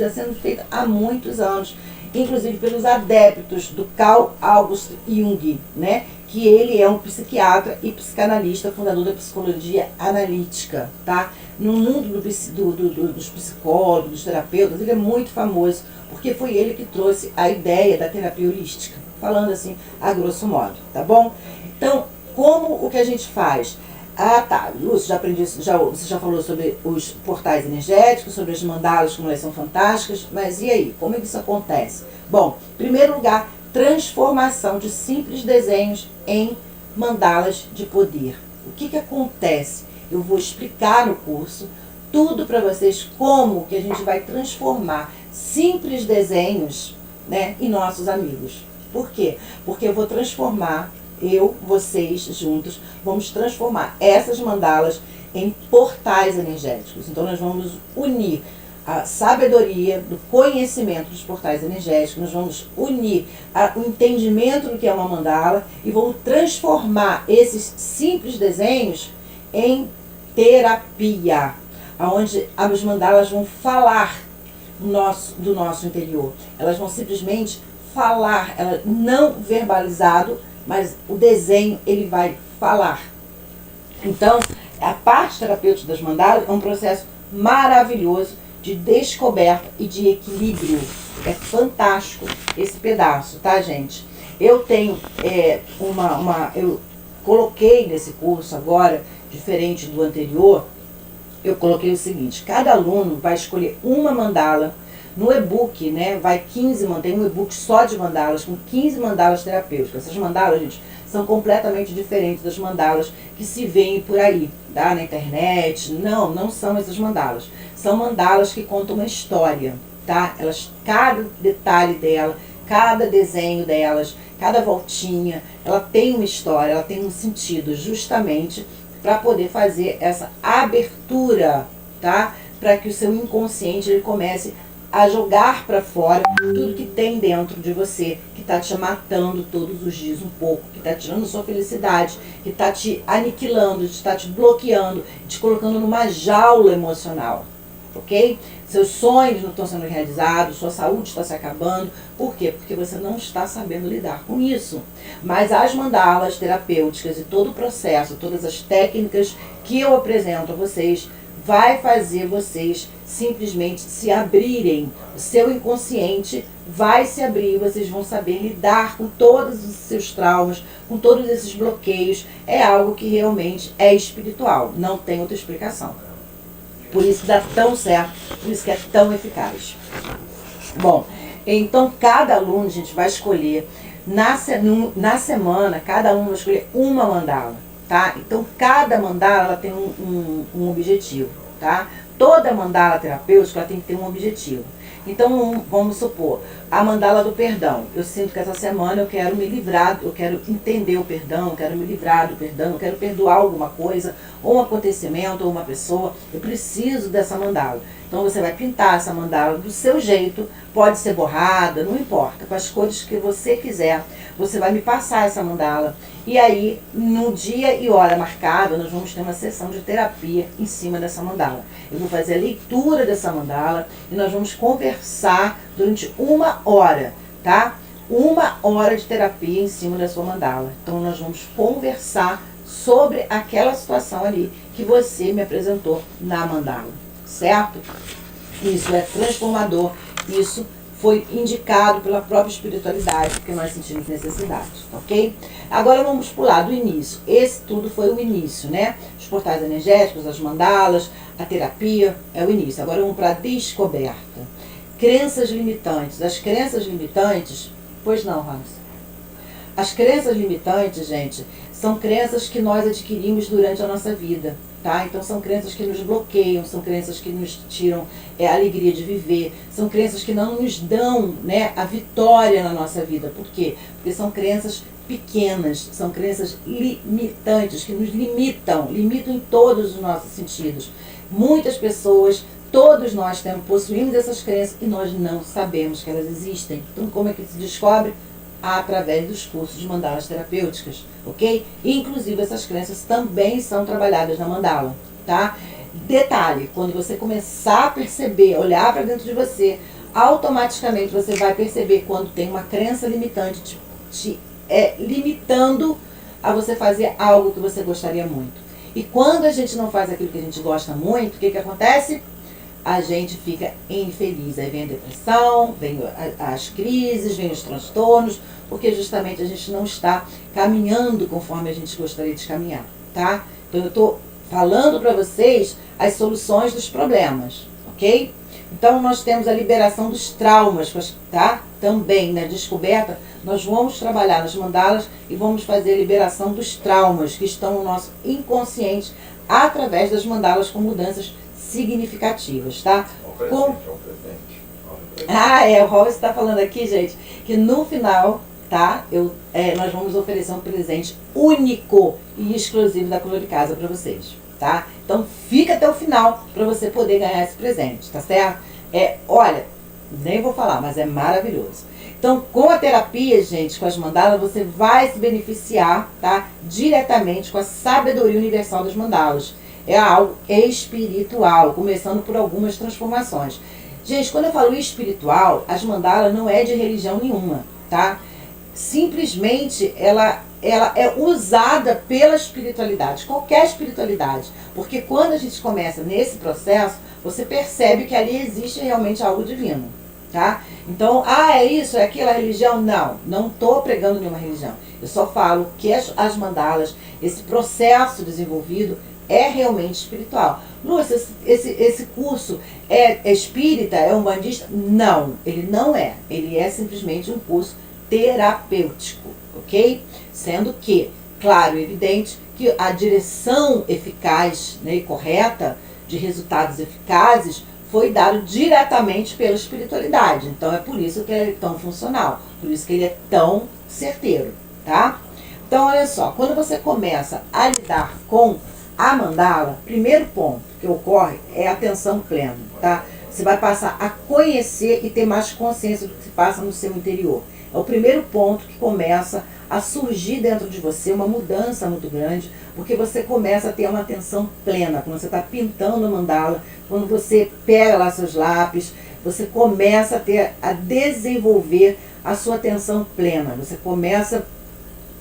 sendo feito há muitos anos, inclusive pelos adeptos do Carl August Jung, né? Que ele é um psiquiatra e psicanalista, fundador da psicologia analítica, tá? No mundo dos psicólogos, dos terapeutas, ele é muito famoso, porque foi ele que trouxe a ideia da terapia holística, falando assim, a grosso modo, tá bom? Então, o que a gente faz? Tá, Lúcia, você já falou sobre os portais energéticos, sobre as mandalas, como elas são fantásticas, mas e aí? Como é que isso acontece? Bom, em primeiro lugar, transformação de simples desenhos em mandalas de poder. O que acontece? Eu vou explicar no curso tudo para vocês como que a gente vai transformar simples desenhos, né, em nossos amigos. Por quê? Porque eu vou transformar, vocês juntos, vamos transformar essas mandalas em portais energéticos. Então nós vamos unir a sabedoria do conhecimento dos portais energéticos, nós vamos unir o entendimento do que é uma mandala e vamos transformar esses simples desenhos em terapia. onde as mandalas vão falar do nosso interior. Elas vão simplesmente falar, ela não verbalizado, mas o desenho ele vai falar. Então, a parte terapêutica das mandalas é um processo maravilhoso de descoberta e de equilíbrio. É fantástico esse pedaço, tá, gente? Eu tenho eu coloquei nesse curso agora, diferente do anterior, eu coloquei o seguinte: cada aluno vai escolher uma mandala. No e-book, né, vai 15, tem um e-book só de mandalas, com 15 mandalas terapêuticas. Essas mandalas, gente, são completamente diferentes das mandalas que se veem por aí, tá, na internet. Não são essas mandalas. São mandalas que contam uma história, tá? Cada detalhe dela, cada desenho delas, cada voltinha, ela tem uma história, ela tem um sentido, justamente para poder fazer essa abertura, tá? Para que o seu inconsciente ele comece a jogar para fora tudo que tem dentro de você, que está te matando todos os dias um pouco, que está tirando sua felicidade, que está te aniquilando, está te bloqueando, te colocando numa jaula emocional, ok? Seus sonhos não estão sendo realizados, sua saúde está se acabando. Por quê? Porque você não está sabendo lidar com isso. Mas as mandalas terapêuticas e todo o processo, todas as técnicas que eu apresento a vocês, vai fazer vocês simplesmente se abrirem. O seu inconsciente vai se abrir, vocês vão saber lidar com todos os seus traumas, com todos esses bloqueios. É algo que realmente é espiritual, não tem outra explicação. Por isso que dá tão certo, por isso que é tão eficaz. Bom, então cada aluno a gente vai escolher, na semana, cada aluno vai escolher uma mandala. Tá? Então, cada mandala ela tem um objetivo, tá? Toda mandala terapêutica ela tem que ter um objetivo. Então, vamos supor, a mandala do perdão. Eu sinto que essa semana eu quero me livrar, eu quero entender o perdão, eu quero me livrar do perdão, eu quero perdoar alguma coisa, ou um acontecimento, ou uma pessoa. Eu preciso dessa mandala. Então, você vai pintar essa mandala do seu jeito, pode ser borrada, não importa, com as cores que você quiser. Você vai me passar essa mandala. E aí, no dia e hora marcada, nós vamos ter uma sessão de terapia em cima dessa mandala. Eu vou fazer a leitura dessa mandala e nós vamos conversar durante 1 hora, tá? 1 hora de terapia em cima da sua mandala. Então, nós vamos conversar sobre aquela situação ali que você me apresentou na mandala, certo? Isso é transformador, isso foi indicado pela própria espiritualidade, porque nós sentimos necessidade, ok? Agora vamos pular do início. Esse tudo foi o início, né? Os portais energéticos, as mandalas, a terapia, é o início. Agora vamos para a descoberta. Crenças limitantes. As crenças limitantes... Pois não, Ramos? As crenças limitantes, gente, são crenças que nós adquirimos durante a nossa vida. Tá? Então são crenças que nos bloqueiam, são crenças que nos tiram a alegria de viver, são crenças que não nos dão, né, a vitória na nossa vida. Por quê? Porque são crenças pequenas, são crenças limitantes, que nos limitam em todos os nossos sentidos. Muitas pessoas, todos nós possuímos essas crenças e nós não sabemos que elas existem. Então como é que se descobre? Através dos cursos de mandalas terapêuticas, ok? Inclusive essas crenças também são trabalhadas na mandala, tá? Detalhe, quando você começar a perceber, olhar para dentro de você, automaticamente você vai perceber quando tem uma crença limitante te limitando a você fazer algo que você gostaria muito. E quando a gente não faz aquilo que a gente gosta muito, o que acontece? A gente fica infeliz. Aí vem a depressão, vem as crises, vem os transtornos, porque justamente a gente não está caminhando conforme a gente gostaria de caminhar, tá? Então eu estou falando para vocês as soluções dos problemas, ok? Então nós temos a liberação dos traumas, tá? Também na descoberta, nós vamos trabalhar nas mandalas e vamos fazer a liberação dos traumas que estão no nosso inconsciente através das mandalas com mudanças significativas, tá? O Robert está falando aqui, gente, que no final, tá? Nós vamos oferecer um presente único e exclusivo da Color de Casa para vocês, tá? Então fica até o final para você poder ganhar esse presente, tá certo? Olha, nem vou falar, mas é maravilhoso. Então, com a terapia, gente, com as mandalas, você vai se beneficiar, tá? Diretamente com a sabedoria universal das mandalas. é algo espiritual, começando por algumas transformações. Gente, quando eu falo espiritual, as mandalas não é de religião nenhuma, tá? Simplesmente ela é usada pela espiritualidade, qualquer espiritualidade. Porque quando a gente começa nesse processo, você percebe que ali existe realmente algo divino, tá? Então, é isso, é aquela religião? Não estou pregando nenhuma religião. Eu só falo que as mandalas, esse processo desenvolvido é realmente espiritual. Lúcia, esse curso é espírita, é umbandista? Não, ele não é. Ele é simplesmente um curso terapêutico, ok? Sendo que, claro, evidente que a direção eficaz, né, e correta de resultados eficazes foi dado diretamente pela espiritualidade. Então é por isso que ele é tão funcional, por isso que ele é tão certeiro, tá? Então olha só, quando você começa a lidar com a mandala, primeiro ponto que ocorre é a atenção plena, tá? Você vai passar a conhecer e ter mais consciência do que se passa no seu interior. É o primeiro ponto que começa a surgir dentro de você uma mudança muito grande, porque você começa a ter uma atenção plena. Quando você está pintando a mandala, quando você pega lá seus lápis, você começa a desenvolver a sua atenção plena. Você começa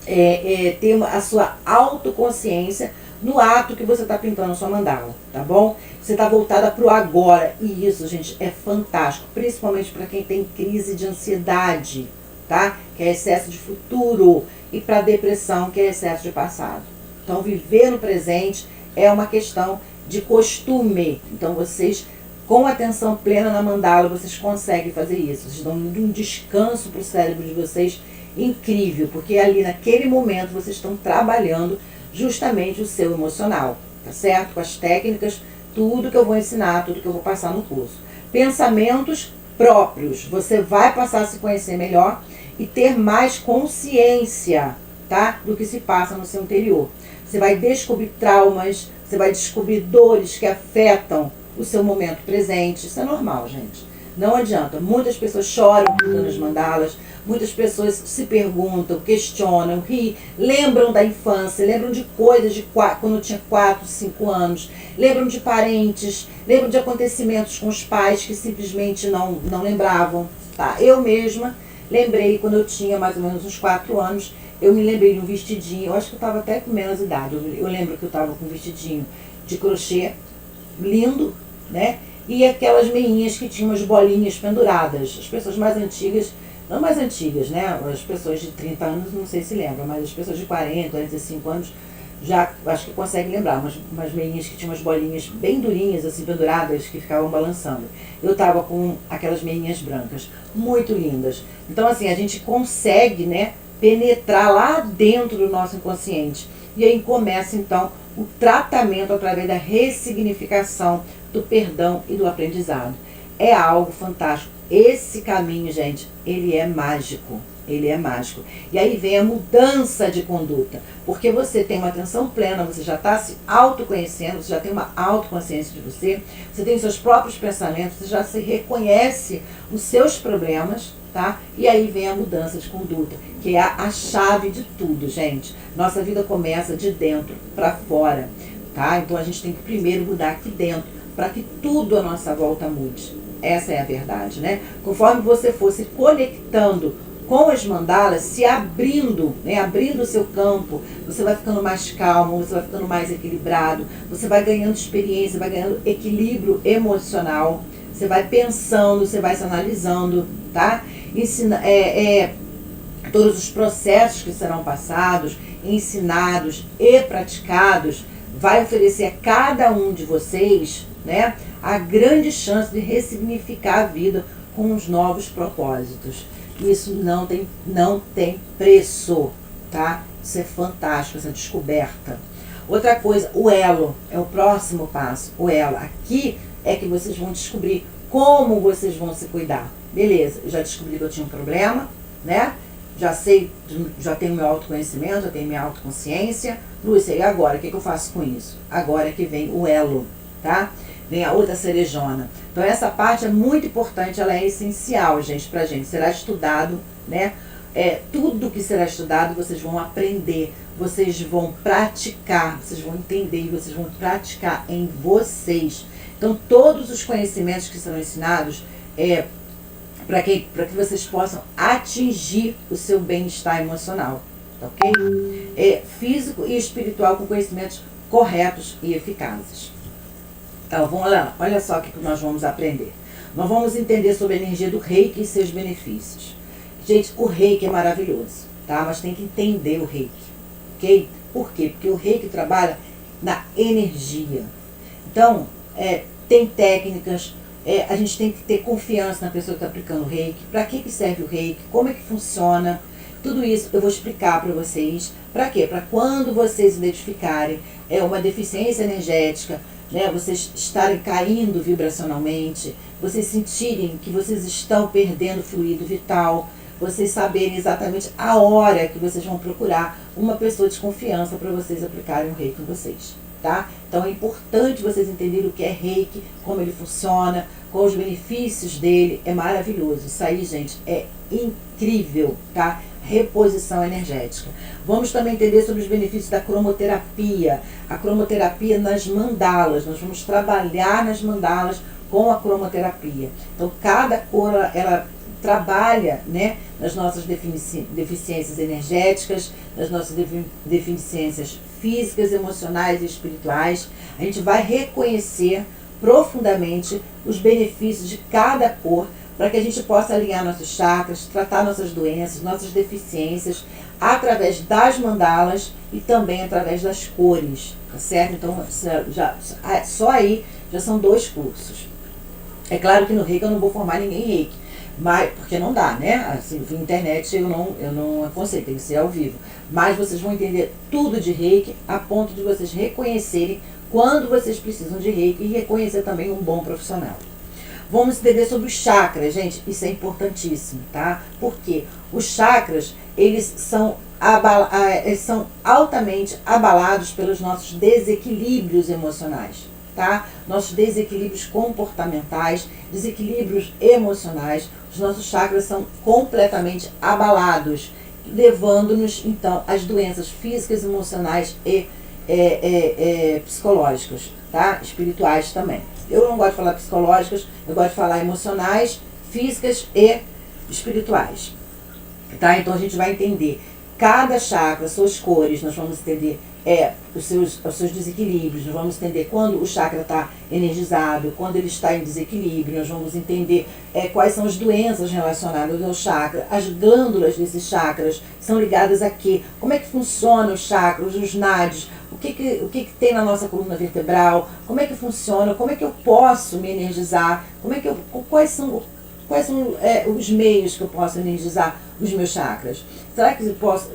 a ter a sua autoconsciência no ato que você está pintando a sua mandala, tá bom? Você está voltada para o agora. E isso, gente, é fantástico, principalmente para quem tem crise de ansiedade, tá? Que é excesso de futuro, e para depressão, que é excesso de passado. Então, viver no presente é uma questão de costume. Então, vocês, com atenção plena na mandala, vocês conseguem fazer isso. Vocês dão um descanso para o cérebro de vocês incrível, porque ali naquele momento vocês estão trabalhando justamente o seu emocional, tá certo? Com as técnicas, tudo que eu vou ensinar, tudo que eu vou passar no curso. Pensamentos próprios, você vai passar a se conhecer melhor e ter mais consciência, tá? Do que se passa no seu interior. Você vai descobrir traumas, você vai descobrir dores que afetam o seu momento presente. Isso é normal, gente. Não adianta. Muitas pessoas choram pintando as mandalas, muitas pessoas se perguntam, questionam, riem, lembram da infância, lembram de coisas de quando tinha 4, 5 anos, lembram de parentes, lembram de acontecimentos com os pais que simplesmente não lembravam. Tá? Eu mesma lembrei quando eu tinha mais ou menos uns 4 anos, eu me lembrei de um vestidinho, eu acho que eu estava até com menos idade, eu lembro que eu estava com um vestidinho de crochê lindo, né? E aquelas meinhas que tinham as bolinhas penduradas. As pessoas mais antigas, não mais antigas, né? As pessoas de 30 anos não sei se lembram, mas as pessoas de 40, 45 anos já acho que conseguem lembrar. Umas meinhas que tinham umas bolinhas bem durinhas, assim, penduradas, que ficavam balançando. Eu estava com aquelas meinhas brancas, muito lindas. Então, assim, a gente consegue, né, penetrar lá dentro do nosso inconsciente. E aí começa, então, o tratamento através da ressignificação, do perdão e do aprendizado. É algo fantástico. Esse caminho, gente, ele é mágico. Ele é mágico. E aí vem a mudança de conduta. Porque você tem uma atenção plena, você já está se autoconhecendo, você já tem uma autoconsciência de você, você tem seus próprios pensamentos, você já se reconhece os seus problemas, tá? E aí vem a mudança de conduta, que é a chave de tudo, gente. Nossa vida começa de dentro para fora, tá? Então a gente tem que primeiro mudar aqui dentro, para que tudo à nossa volta mude. Essa é a verdade, né? Conforme você for se conectando com as mandalas, se abrindo, né? Abrindo o seu campo, você vai ficando mais calmo, você vai ficando mais equilibrado, você vai ganhando experiência, vai ganhando equilíbrio emocional, você vai pensando, você vai se analisando, tá? Todos os processos que serão passados, ensinados e praticados, vai oferecer a cada um de vocês, né, a grande chance de ressignificar a vida com os novos propósitos. Isso não tem preço, tá? Isso é fantástico, essa descoberta. Outra coisa, o elo é o próximo passo. O elo, aqui é que vocês vão descobrir como vocês vão se cuidar. Beleza, eu já descobri que eu tinha um problema, né? Já sei, já tenho meu autoconhecimento, já tenho minha autoconsciência. Lúcia, e agora? O que eu faço com isso? Agora é que vem o elo, tá? Vem a outra cerejona. Então essa parte é muito importante, ela é essencial, gente, pra gente. Será estudado, né, tudo que será estudado vocês vão aprender, vocês vão praticar, vocês vão entender e vocês vão praticar em vocês. Então todos os conhecimentos que serão ensinados para que vocês possam atingir o seu bem-estar emocional, ok? Físico e espiritual com conhecimentos corretos e eficazes. Então vamos lá, olha só o que nós vamos aprender. Nós vamos entender sobre a energia do Reiki e seus benefícios. Gente, o Reiki é maravilhoso, tá? Mas tem que entender o Reiki, ok? Por quê? Porque o Reiki trabalha na energia. Então, tem técnicas, a gente tem que ter confiança na pessoa que está aplicando o Reiki. Para que serve o Reiki? Como é que funciona? Tudo isso eu vou explicar para vocês. Para quê? Para quando vocês identificarem uma deficiência energética, né, vocês estarem caindo vibracionalmente, vocês sentirem que vocês estão perdendo fluido vital, vocês saberem exatamente a hora que vocês vão procurar uma pessoa de confiança para vocês aplicarem o Reiki em vocês, tá? Então é importante vocês entenderem o que é Reiki, como ele funciona, quais os benefícios dele, é maravilhoso. Isso aí, gente, é incrível, tá? Reposição energética. Vamos também entender sobre os benefícios da cromoterapia. A cromoterapia nas mandalas. Nós vamos trabalhar nas mandalas com a cromoterapia. Então, cada cor, ela trabalha, né, nas nossas deficiências energéticas, nas nossas deficiências físicas, emocionais e espirituais. A gente vai reconhecer profundamente os benefícios de cada cor, para que a gente possa alinhar nossos chakras, tratar nossas doenças, nossas deficiências, através das mandalas e também através das cores, tá certo? Então, só aí já são 2 cursos. É claro que no Reiki eu não vou formar ninguém em Reiki, mas, porque não dá, né? Assim, via internet eu não aconselho, tem que ser ao vivo. Mas vocês vão entender tudo de Reiki a ponto de vocês reconhecerem quando vocês precisam de Reiki e reconhecer também um bom profissional. Vamos entender sobre os chakras, gente, isso é importantíssimo, tá? Porque os chakras, eles são altamente abalados pelos nossos desequilíbrios emocionais, tá? Nossos desequilíbrios comportamentais, desequilíbrios emocionais, os nossos chakras são completamente abalados, levando-nos, então, às doenças físicas, emocionais e psicológicas, tá? Espirituais também. Eu não gosto de falar psicológicas, eu gosto de falar emocionais, físicas e espirituais, tá? Então a gente vai entender cada chakra, suas cores, nós vamos entender os seus desequilíbrios, nós vamos entender quando o chakra está energizado, quando ele está em desequilíbrio, nós vamos entender quais são as doenças relacionadas ao chakra, as glândulas desses chakras são ligadas a quê? Como é que funcionam os chakras, os nadis, o que tem na nossa coluna vertebral, como é que funciona, como é que eu posso me energizar, quais são os meios que eu posso energizar os meus chakras. Será que eu posso...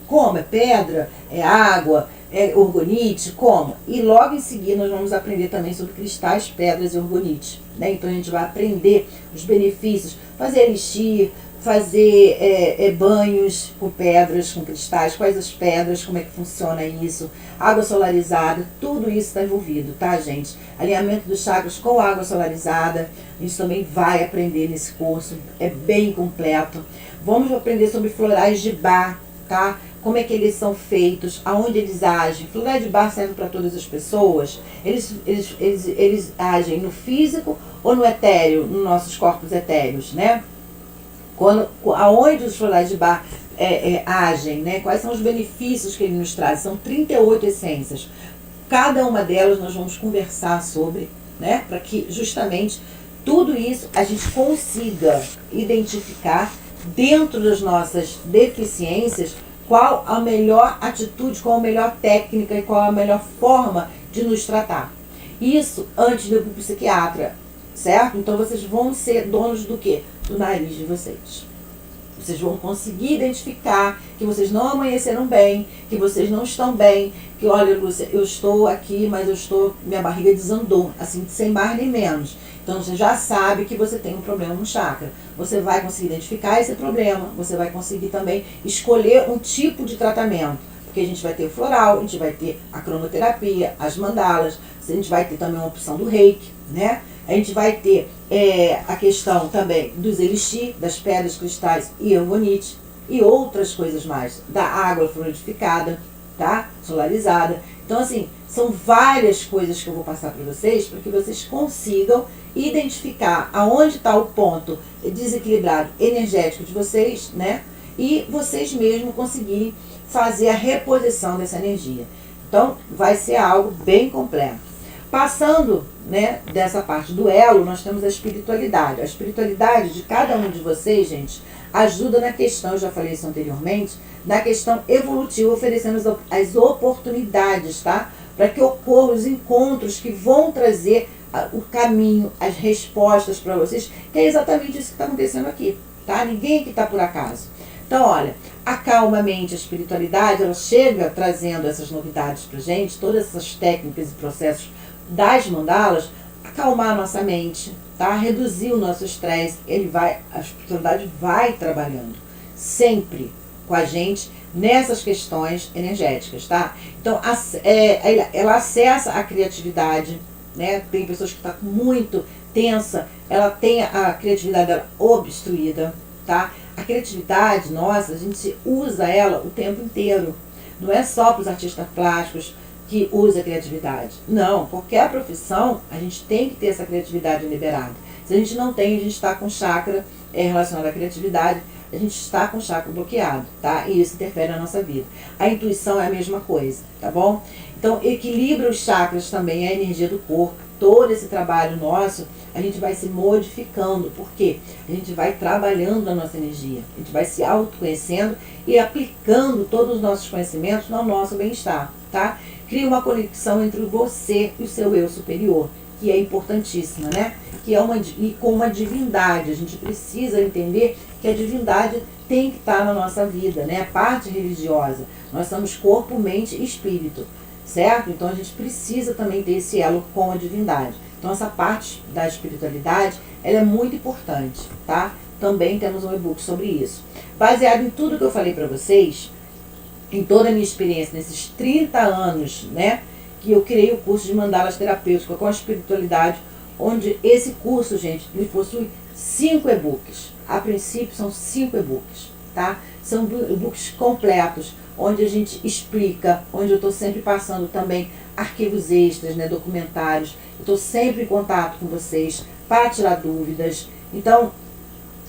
Como? É pedra? É água? É orgonite? Como? E logo em seguida nós vamos aprender também sobre cristais, pedras e orgonite, né? Então a gente vai aprender os benefícios, fazer elixir, fazer banhos com pedras, com cristais, quais as pedras, como é que funciona isso, água solarizada, tudo isso está envolvido, tá, gente? Alinhamento dos chakras com água solarizada, a gente também vai aprender nesse curso, é bem completo. Vamos aprender sobre florais de Bach, tá? Como é que eles são feitos, aonde eles agem. Florais de Bach serve para todas as pessoas. Eles agem no físico ou no etéreo, nos nossos corpos etéreos, né? Aonde os florais de Bach agem, né? Quais são os benefícios que ele nos traz? São 38 essências. Cada uma delas nós vamos conversar sobre, né? Para que justamente tudo isso a gente consiga identificar dentro das nossas deficiências qual a melhor atitude, qual a melhor técnica e qual a melhor forma de nos tratar. Isso antes de ir para o psiquiatra, certo? Então vocês vão ser donos do quê? Do nariz de vocês. Vocês vão conseguir identificar que vocês não amanheceram bem, que vocês não estão bem, que olha, Lúcia, eu estou aqui, mas minha barriga desandou, assim, sem mais nem menos. Então você já sabe que você tem um problema no chakra. Você vai conseguir identificar esse problema, você vai conseguir também escolher um tipo de tratamento. Porque a gente vai ter o floral, a gente vai ter a cromoterapia, as mandalas, a gente vai ter também uma opção do Reiki, né? A gente vai ter a questão também dos elixir, das pedras, cristais e orgonite, e outras coisas mais, da água fluidificada, tá? Solarizada. Então, assim, são várias coisas que eu vou passar para vocês, para que vocês consigam identificar aonde está o ponto desequilibrado energético de vocês, né? E vocês mesmos conseguirem fazer a reposição dessa energia. Então, vai ser algo bem completo. Passando, né, dessa parte do elo, nós temos a espiritualidade. A espiritualidade de cada um de vocês, gente, ajuda na questão, eu já falei isso anteriormente, na questão evolutiva, oferecendo as oportunidades, tá? Para que ocorram os encontros que vão trazer o caminho, as respostas para vocês, que é exatamente isso que está acontecendo aqui, tá? Ninguém aqui está por acaso. Então, olha, acalma a mente, a espiritualidade, ela chega trazendo essas novidades pra gente, todas essas técnicas e processos das mandalas, acalmar a nossa mente, tá? Reduzir o nosso estresse, a espiritualidade vai trabalhando sempre com a gente nessas questões energéticas, tá? Então, ela acessa a criatividade, né? Tem pessoas que estão muito tensa, ela tem a criatividade dela obstruída, tá? A criatividade, nossa, a gente usa ela o tempo inteiro. Não é só para os artistas plásticos que usa a criatividade. Não, qualquer profissão, a gente tem que ter essa criatividade liberada. Se a gente não tem, a gente está com chakra relacionado à criatividade, a gente está com o chakra bloqueado, tá? E isso interfere na nossa vida. A intuição é a mesma coisa, tá bom? Então, equilibra os chakras também, a energia do corpo. Todo esse trabalho nosso, a gente vai se modificando, porque a gente vai trabalhando a nossa energia, a gente vai se autoconhecendo e aplicando todos os nossos conhecimentos no nosso bem-estar, tá? Cria uma conexão entre você e o seu eu superior, que é importantíssima, né? Que é e com uma divindade, a gente precisa entender que a divindade tem que estar na nossa vida, né? A parte religiosa, nós somos corpo, mente e espírito, certo? Então a gente precisa também ter esse elo com a divindade. Então essa parte da espiritualidade, ela é muito importante, tá? Também temos um e-book sobre isso. Baseado em tudo que eu falei para vocês, em toda a minha experiência nesses 30 anos, né? Que eu criei o curso de mandalas terapêuticas com a espiritualidade, onde esse curso, gente, ele possui 5 e-books. A princípio são 5 e-books, tá? São e-books completos, onde a gente explica, onde eu estou sempre passando também arquivos extras, né, documentários. Eu estou sempre em contato com vocês para tirar dúvidas. Então,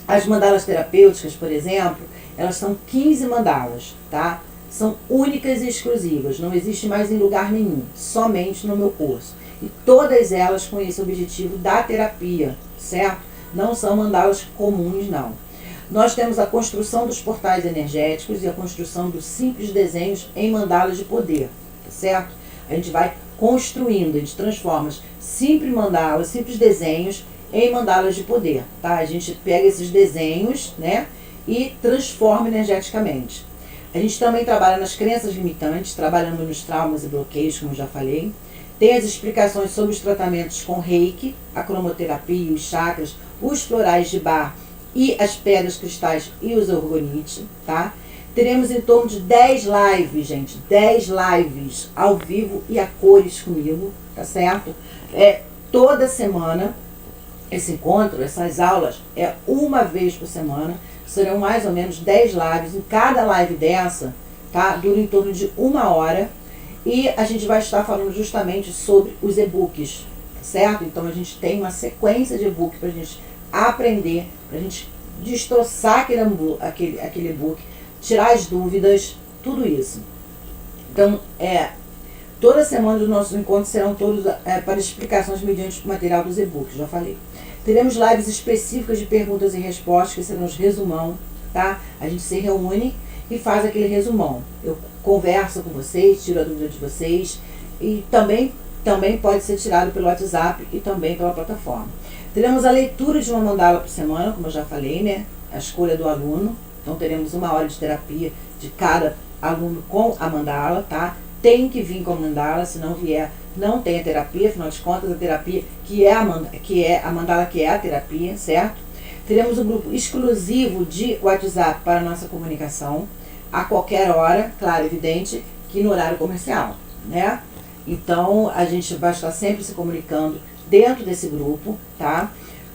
as mandalas terapêuticas, por exemplo, elas são 15 mandalas, tá? São únicas e exclusivas, não existe mais em lugar nenhum, somente no meu curso. E todas elas com esse objetivo da terapia, certo? Não são mandalas comuns, não. Nós temos a construção dos portais energéticos e a construção dos simples desenhos em mandalas de poder, tá certo? A gente vai construindo, a gente transforma simples mandalas, simples desenhos em mandalas de poder, tá? A gente pega esses desenhos, né, e transforma energeticamente. A gente também trabalha nas crenças limitantes, trabalhando nos traumas e bloqueios, como já falei. Tem as explicações sobre os tratamentos com reiki, a cromoterapia, os chakras, os florais de Bach e as pedras cristais e os orgonite, tá? Teremos em torno de 10 lives, gente, 10 lives ao vivo e a cores comigo, tá certo? Toda semana, esse encontro, essas aulas, é uma vez por semana, serão mais ou menos 10 lives, em cada live dessa, tá? Dura em torno de 1 hora, e a gente vai estar falando justamente sobre os e-books, certo? Então a gente tem uma sequência de e-book para a gente aprender, para a gente destroçar aquele e-book, tirar as dúvidas, tudo isso. Então, toda semana os nossos encontros serão todos para explicações mediante o material dos e-books, já falei. Teremos lives específicas de perguntas e respostas, que serão os resumão, tá? A gente se reúne e faz aquele resumão. Eu converso com vocês, tiro a dúvida de vocês, e também pode ser tirado pelo WhatsApp e também pela plataforma. Teremos a leitura de uma mandala por semana, como eu já falei, né? A escolha do aluno. Então teremos 1 hora de terapia de cada aluno com a mandala, tá? Tem que vir com a mandala, se não vier, não tem a terapia, afinal de contas, a terapia que é a mandala que é a terapia, certo? Teremos um grupo exclusivo de WhatsApp para a nossa comunicação, a qualquer hora, claro, evidente, que no horário comercial, né? Então, a gente vai estar sempre se comunicando dentro desse grupo, tá?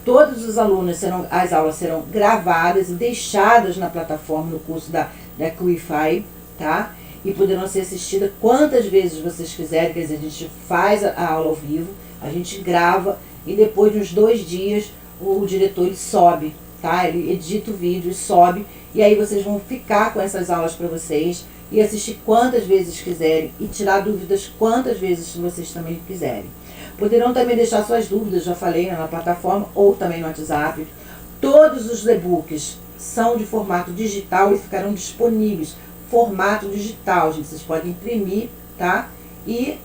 Todos os alunos as aulas serão gravadas e deixadas na plataforma no curso da Qify, tá? E poderão ser assistidas quantas vezes vocês quiserem. Quer dizer, a gente faz a aula ao vivo, a gente grava e depois de uns 2 dias o diretor ele sobe, tá? Ele edita o vídeo e sobe, e aí vocês vão ficar com essas aulas para vocês e assistir quantas vezes quiserem e tirar dúvidas quantas vezes vocês também quiserem. Poderão também deixar suas dúvidas, já falei, na plataforma ou também no WhatsApp. Todos os e-books são de formato digital e ficarão disponíveis. Formato digital, gente, vocês podem imprimir, tá? E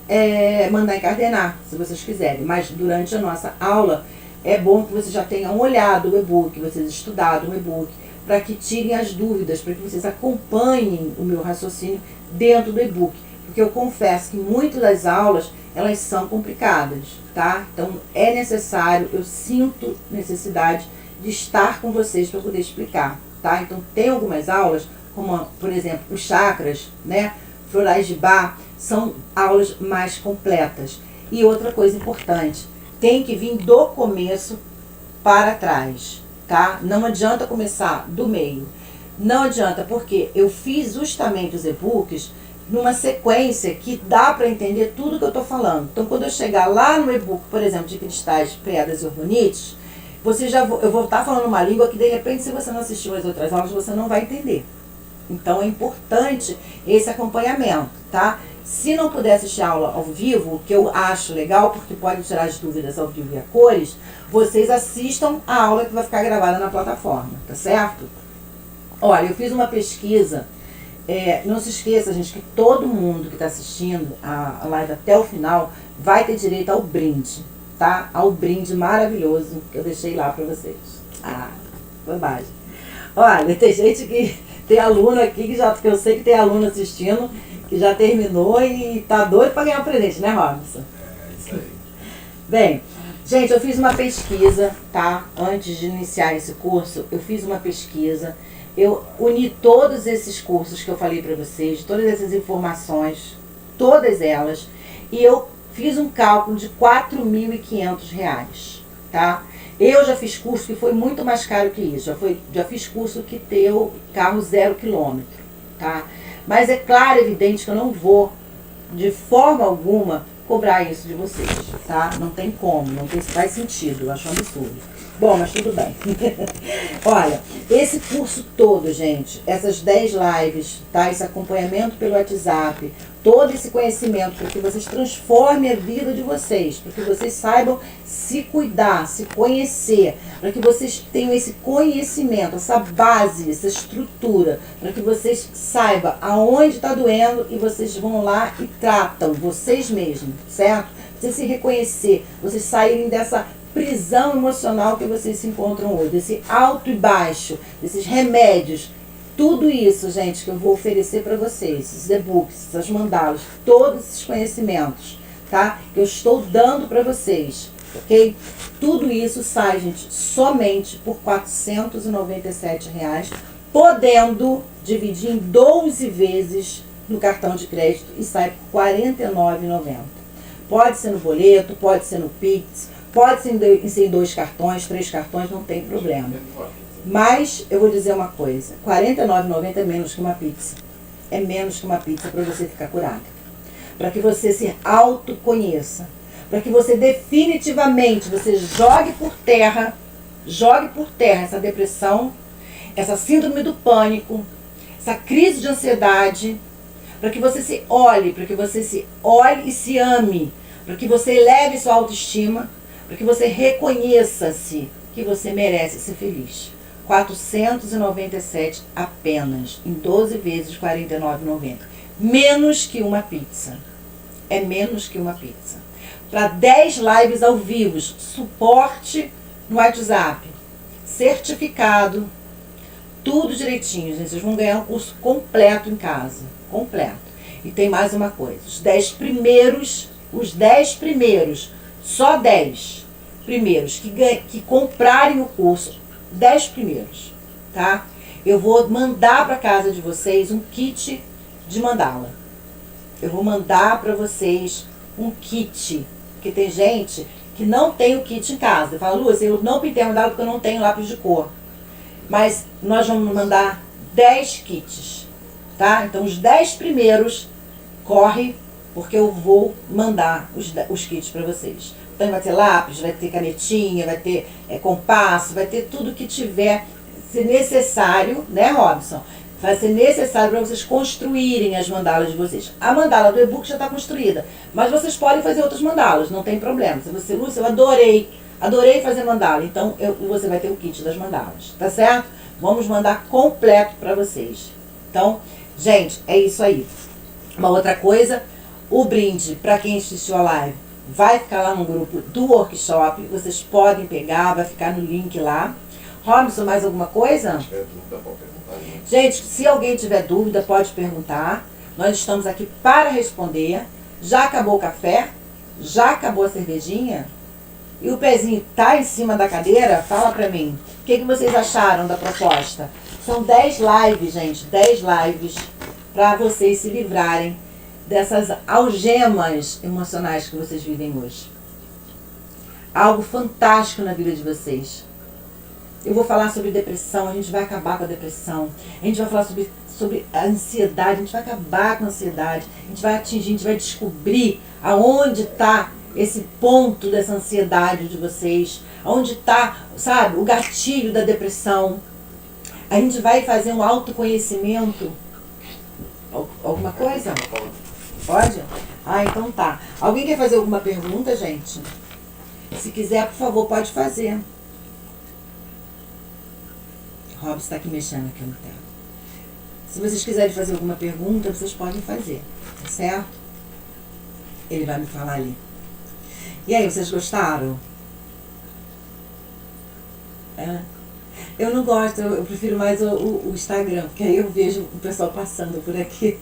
mandar encadernar, se vocês quiserem. Mas durante a nossa aula, é bom que vocês já tenham olhado o e-book, vocês estudado o e-book, para que tirem as dúvidas, para que vocês acompanhem o meu raciocínio dentro do e-book. Porque eu confesso que muitas das aulas, elas são complicadas, tá? Então, é necessário, eu sinto necessidade de estar com vocês para poder explicar, tá? Então, tem algumas aulas, como, por exemplo, os chakras, né? Florais de Bach, são aulas mais completas. E outra coisa importante, tem que vir do começo para trás, tá? Não adianta começar do meio. Não adianta, porque eu fiz justamente os e-books numa sequência que dá para entender tudo que eu estou falando. Então, quando eu chegar lá no e-book, por exemplo, de cristais, pedras e urbanites, eu vou estar falando uma língua que, de repente, se você não assistiu as outras aulas, você não vai entender. Então, é importante esse acompanhamento, tá? Se não puder assistir a aula ao vivo, que eu acho legal, porque pode tirar as dúvidas ao vivo e a cores, vocês assistam a aula que vai ficar gravada na plataforma, tá certo? Olha, eu fiz uma pesquisa, não se esqueça, gente, que todo mundo que está assistindo a live até o final vai ter direito ao brinde, tá? Ao brinde maravilhoso que eu deixei lá para vocês. Ah, bobagem. Olha, tem gente que... Tem aluno aqui, que eu sei que tem aluno assistindo, que já terminou e tá doido para ganhar o presente, né, Robson? Isso aí. Bem, gente, eu fiz uma pesquisa, tá? Antes de iniciar esse curso, eu fiz uma pesquisa. Eu uni todos esses cursos que eu falei para vocês, todas essas informações, todas elas, e eu fiz um cálculo de R$4.500, tá? Eu já fiz curso que foi muito mais caro que isso. Já fiz curso que teu carro 0 km, tá? Mas é claro, evidente que eu não vou, de forma alguma, cobrar isso de vocês, tá? Não tem como, não faz sentido, eu acho um absurdo. Bom, mas tudo bem. Olha, esse curso todo, gente, essas 10 lives, tá? Esse acompanhamento pelo WhatsApp, todo esse conhecimento para que vocês transformem a vida de vocês, para que vocês saibam se cuidar, se conhecer, para que vocês tenham esse conhecimento, essa base, essa estrutura, para que vocês saibam aonde está doendo e vocês vão lá e tratam vocês mesmos, certo? Vocês se reconhecer, vocês saírem dessa prisão emocional que vocês se encontram hoje, desse alto e baixo, desses remédios. Tudo isso, gente, que eu vou oferecer para vocês, esses e-books, essas mandalas, todos esses conhecimentos, tá? Que eu estou dando para vocês, ok? Tudo isso sai, gente, somente por R$497, podendo dividir em 12 vezes no cartão de crédito e sai por R$49,90. Pode ser no boleto, pode ser no Pix, pode ser em 2 cartões, 3 cartões, não tem problema. Mas, eu vou dizer uma coisa, R$49,90 é menos que uma pizza. É menos que uma pizza para você ficar curada. Para que você se autoconheça. Para que você definitivamente, você jogue por terra essa depressão, essa síndrome do pânico, essa crise de ansiedade, para que você se olhe e se ame, para que você eleve sua autoestima, para que você reconheça-se que você merece ser feliz. R$497 apenas, em 12 vezes R$49,90. Menos que uma pizza. É menos que uma pizza. Para 10 lives ao vivo, suporte no WhatsApp, certificado, tudo direitinho, gente. Vocês vão ganhar um curso completo em casa. Completo. E tem mais uma coisa. Os 10 primeiros, só 10 primeiros que comprarem o curso, 10 primeiros, tá? Eu vou mandar para casa de vocês um kit de mandala. Eu vou mandar para vocês um kit, porque tem gente que não tem o kit em casa. Fala, Lúcia, eu não pintei a mandala porque eu não tenho lápis de cor. Mas nós vamos mandar 10 kits, tá? Então os 10 primeiros corre, porque eu vou mandar os kits para vocês. Então vai ter lápis, vai ter canetinha, vai ter compasso, vai ter tudo que tiver, se necessário, né, Robson? Vai ser necessário para vocês construírem as mandalas de vocês. A mandala do e-book já está construída, mas vocês podem fazer outras mandalas, não tem problema. Se você, Lúcia, eu adorei fazer mandala, então você vai ter o kit das mandalas, tá certo? Vamos mandar completo para vocês. Então, gente, é isso aí. Uma outra coisa, o brinde, para quem assistiu a live, vai ficar lá no grupo do workshop, vocês podem pegar, vai ficar no link lá. Robson, mais alguma coisa? Se tiver dúvida, pode perguntar aí. Gente, se alguém tiver dúvida, pode perguntar. Nós estamos aqui para responder. Já acabou o café? Já acabou a cervejinha? E o pezinho tá em cima da cadeira? Fala pra mim. O que vocês acharam da proposta? São 10 lives, gente. 10 lives para vocês se livrarem dessas algemas emocionais que vocês vivem hoje. Algo fantástico na vida de vocês. Eu vou falar sobre depressão, a gente vai acabar com a depressão. A gente vai falar sobre a ansiedade, a gente vai acabar com a ansiedade. A gente vai atingir, a gente vai descobrir aonde está esse ponto dessa ansiedade de vocês. Aonde está, sabe, o gatilho da depressão. A gente vai fazer um autoconhecimento. Alguma coisa? Pode? Ah, então tá. Alguém quer fazer alguma pergunta, gente? Se quiser, por favor, pode fazer. Robson está aqui mexendo aqui no tela. Se vocês quiserem fazer alguma pergunta, vocês podem fazer, tá certo? Ele vai me falar ali. E aí, vocês gostaram? É. Eu não gosto, eu prefiro mais o Instagram, porque aí eu vejo o pessoal passando por aqui.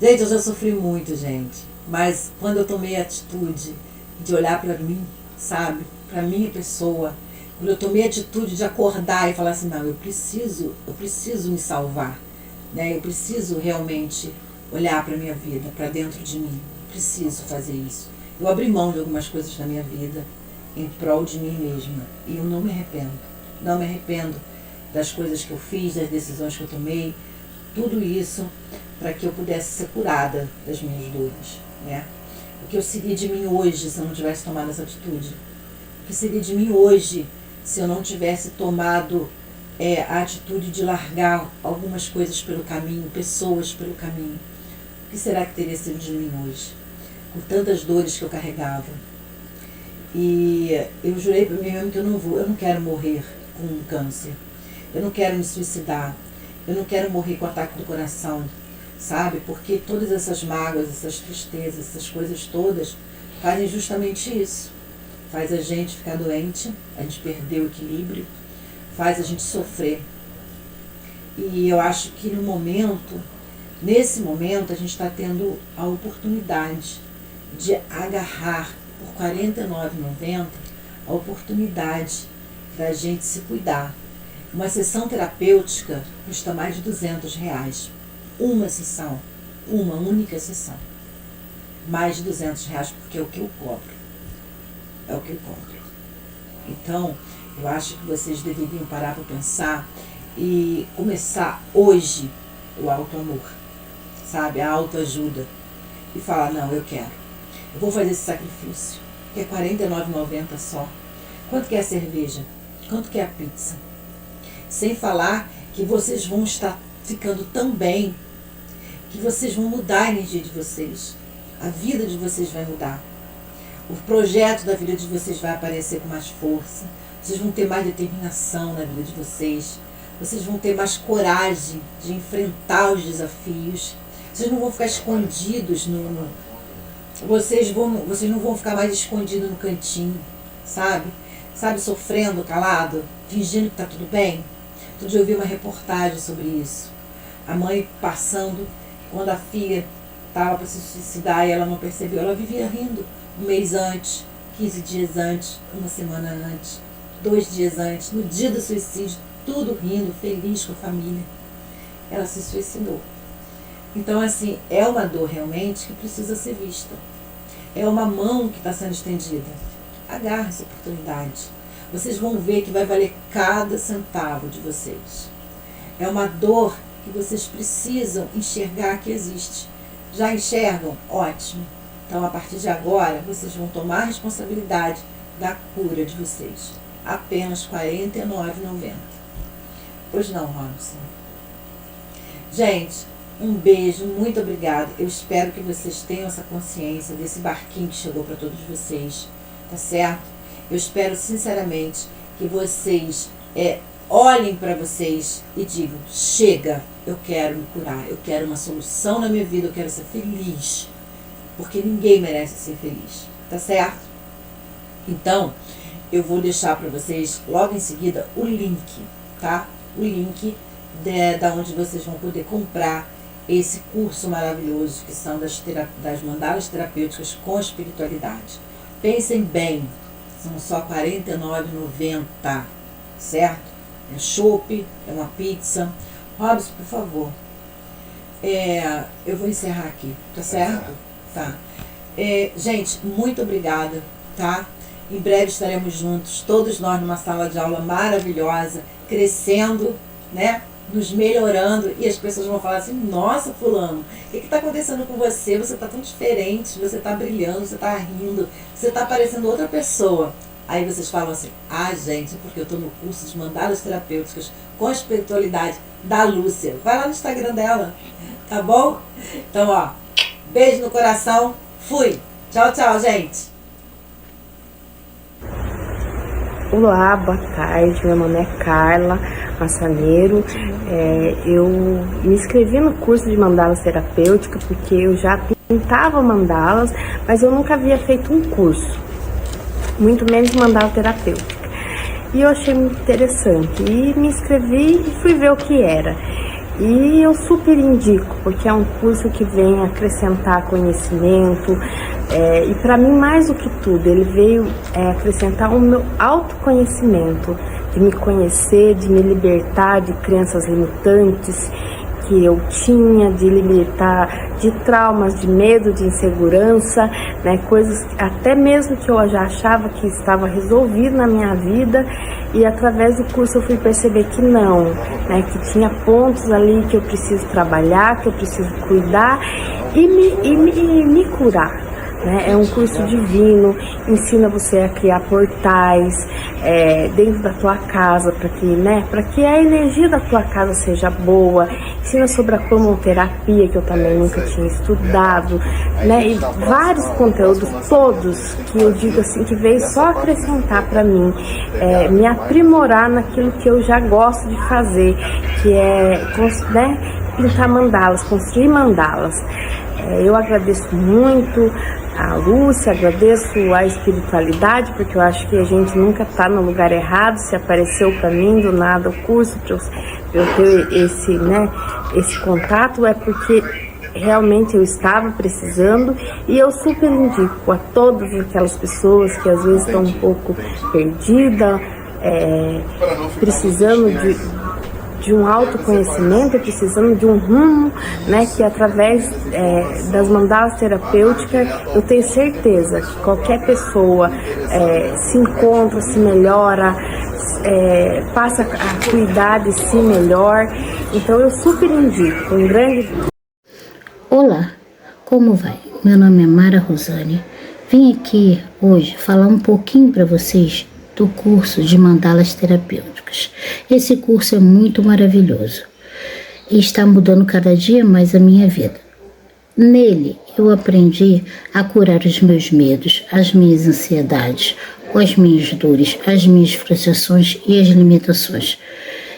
Gente, eu já sofri muito, gente. Mas quando eu tomei a atitude de olhar para mim, sabe? Para minha pessoa, quando eu tomei a atitude de acordar e falar assim, não, eu preciso me salvar, né? Eu preciso realmente olhar para minha vida, para dentro de mim. Preciso fazer isso. Eu abri mão de algumas coisas da minha vida em prol de mim mesma. E eu não me arrependo. Não me arrependo das coisas que eu fiz, das decisões que eu tomei. Tudo isso para que eu pudesse ser curada das minhas dores, né? O que eu seria de mim hoje se eu não tivesse tomado essa atitude? O que seria de mim hoje se eu não tivesse tomado a atitude de largar algumas coisas pelo caminho, pessoas pelo caminho? O que será que teria sido de mim hoje? Com tantas dores que eu carregava. E eu jurei para mim mesmo que eu não quero morrer com um câncer. Eu não quero me suicidar. Eu não quero morrer com ataque do coração, sabe? Porque todas essas mágoas, essas tristezas, essas coisas todas fazem justamente isso. Faz a gente ficar doente, a gente perder o equilíbrio, faz a gente sofrer. E eu acho que nesse momento, a gente está tendo a oportunidade de agarrar por R$ 49,90 a oportunidade da gente se cuidar. Uma sessão terapêutica custa mais de R$200. Uma sessão, uma única sessão. Mais de R$200, porque é o que eu cobro. É o que eu cobro. Então, eu acho que vocês deveriam parar para pensar e começar hoje o auto-amor, sabe? A autoajuda. E falar, não, eu quero. Eu vou fazer esse sacrifício, que é R$ 49,90 só. Quanto que é a cerveja? Quanto que é a pizza? Sem falar que vocês vão estar ficando tão bem, que vocês vão mudar a energia de vocês. A vida de vocês vai mudar. O projeto da vida de vocês vai aparecer com mais força. Vocês vão ter mais determinação na vida de vocês. Vocês vão ter mais coragem de enfrentar os desafios. Vocês não vão ficar escondidos vocês não vão ficar mais escondidos no cantinho, sabe? Sabe, sofrendo, calado, fingindo que tá tudo bem. Outro dia eu vi uma reportagem sobre isso. A mãe passando, quando a filha estava para se suicidar e ela não percebeu, ela vivia rindo um mês antes, 15 dias antes, uma semana antes, 2 dias antes, no dia do suicídio, tudo rindo, feliz com a família. Ela se suicidou. Então, assim, é uma dor realmente que precisa ser vista. é uma mão que está sendo estendida. Agarre essa oportunidade. Vocês vão ver que vai valer cada centavo de vocês. É uma dor que vocês precisam enxergar que existe. Já enxergam? Ótimo. Então, a partir de agora, vocês vão tomar a responsabilidade da cura de vocês. Apenas R$ 49,90. Pois não, Robson? Gente, um beijo, muito obrigada. Eu espero que vocês tenham essa consciência desse barquinho que chegou para todos vocês, tá certo? Eu espero sinceramente que vocês olhem para vocês e digam: chega, eu quero me curar, eu quero uma solução na minha vida, eu quero ser feliz, porque ninguém merece ser feliz, tá certo? Então, eu vou deixar para vocês logo em seguida o link, tá? O link da onde vocês vão poder comprar esse curso maravilhoso que são das mandalas terapêuticas com espiritualidade. Pensem bem, são só R$ 49,90, certo? É chopp, é uma pizza. Robson, por favor. Eu vou encerrar aqui, tá certo? Tá. Gente, muito obrigada, tá? Em breve estaremos juntos, todos nós numa sala de aula maravilhosa, crescendo, né? Nos melhorando, e as pessoas vão falar assim: nossa, fulano, o que está acontecendo com você? Você está tão diferente, você está brilhando, você está rindo, você está parecendo outra pessoa. Aí vocês falam assim: ah, gente, porque eu estou no curso de mandalas terapêuticas com espiritualidade da Lúcia. Vai lá no Instagram dela, tá bom? Então, ó, beijo no coração, fui. Tchau, tchau, gente. Olá, boa tarde, meu nome é Carla Massaneiro. Eu me inscrevi no curso de mandalas terapêutica porque eu já pintava mandalas, mas eu nunca havia feito um curso, muito menos mandala terapêutica. E eu achei muito interessante e me inscrevi e fui ver o que era. E eu super indico, porque é um curso que vem acrescentar conhecimento, e para mim, mais do que tudo, ele veio acrescentar o meu autoconhecimento, de me conhecer, de me libertar de crenças limitantes que eu tinha, de libertar de traumas, de medo, de insegurança, né, coisas até mesmo que eu já achava que estava resolvido na minha vida, e através do curso eu fui perceber que não, né, que tinha pontos ali que eu preciso trabalhar, que eu preciso cuidar e me curar. É um curso divino, ensina você a criar portais dentro da tua casa, para que a energia da tua casa seja boa, ensina sobre a cromoterapia, que eu também nunca tinha estudado, né? E vários conteúdos, todos, que eu digo assim, que veio só acrescentar para mim, me aprimorar naquilo que eu já gosto de fazer, que é, né, pintar mandalas, construir mandalas. Eu agradeço muito a Lúcia, agradeço a espiritualidade, porque eu acho que a gente nunca está no lugar errado. Se apareceu para mim do nada o curso, para eu ter esse contato, é porque realmente eu estava precisando, e eu super indico a todas aquelas pessoas que às vezes estão um pouco perdidas, precisando de um autoconhecimento, precisando de um rumo, né, que através das mandalas terapêuticas eu tenho certeza que qualquer pessoa se encontra, se melhora, passa a cuidar de si melhor. Então eu super indico, um grande... Olá, como vai? Meu nome é Mara Rosane. Vim aqui hoje falar um pouquinho para vocês do curso de mandalas terapêuticas. Esse curso é muito maravilhoso e está mudando cada dia mais a minha vida. Nele eu aprendi a curar os meus medos, as minhas ansiedades, as minhas dores, as minhas frustrações e as limitações,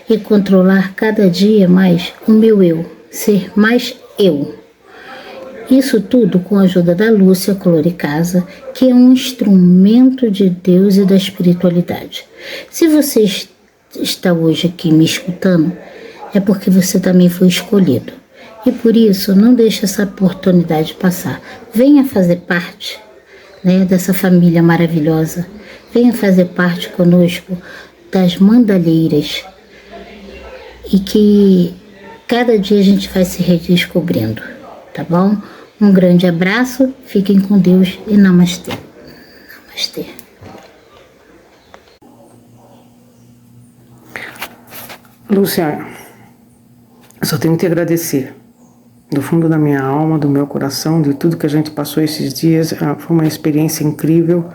e controlar cada dia mais o meu eu, ser mais eu. Isso tudo com a ajuda da Lúcia Coloricasa, que é um instrumento de Deus e da espiritualidade. Se você está hoje aqui me escutando, é porque você também foi escolhido. E por isso, não deixe essa oportunidade passar. Venha fazer parte, né, dessa família maravilhosa. Venha fazer parte conosco das mandalheiras. E que cada dia a gente vai se redescobrindo, tá bom? Um grande abraço, fiquem com Deus e namastê. Namastê. Lúcia, eu só tenho que te agradecer. Do fundo da minha alma, do meu coração, de tudo que a gente passou esses dias. Foi uma experiência incrível.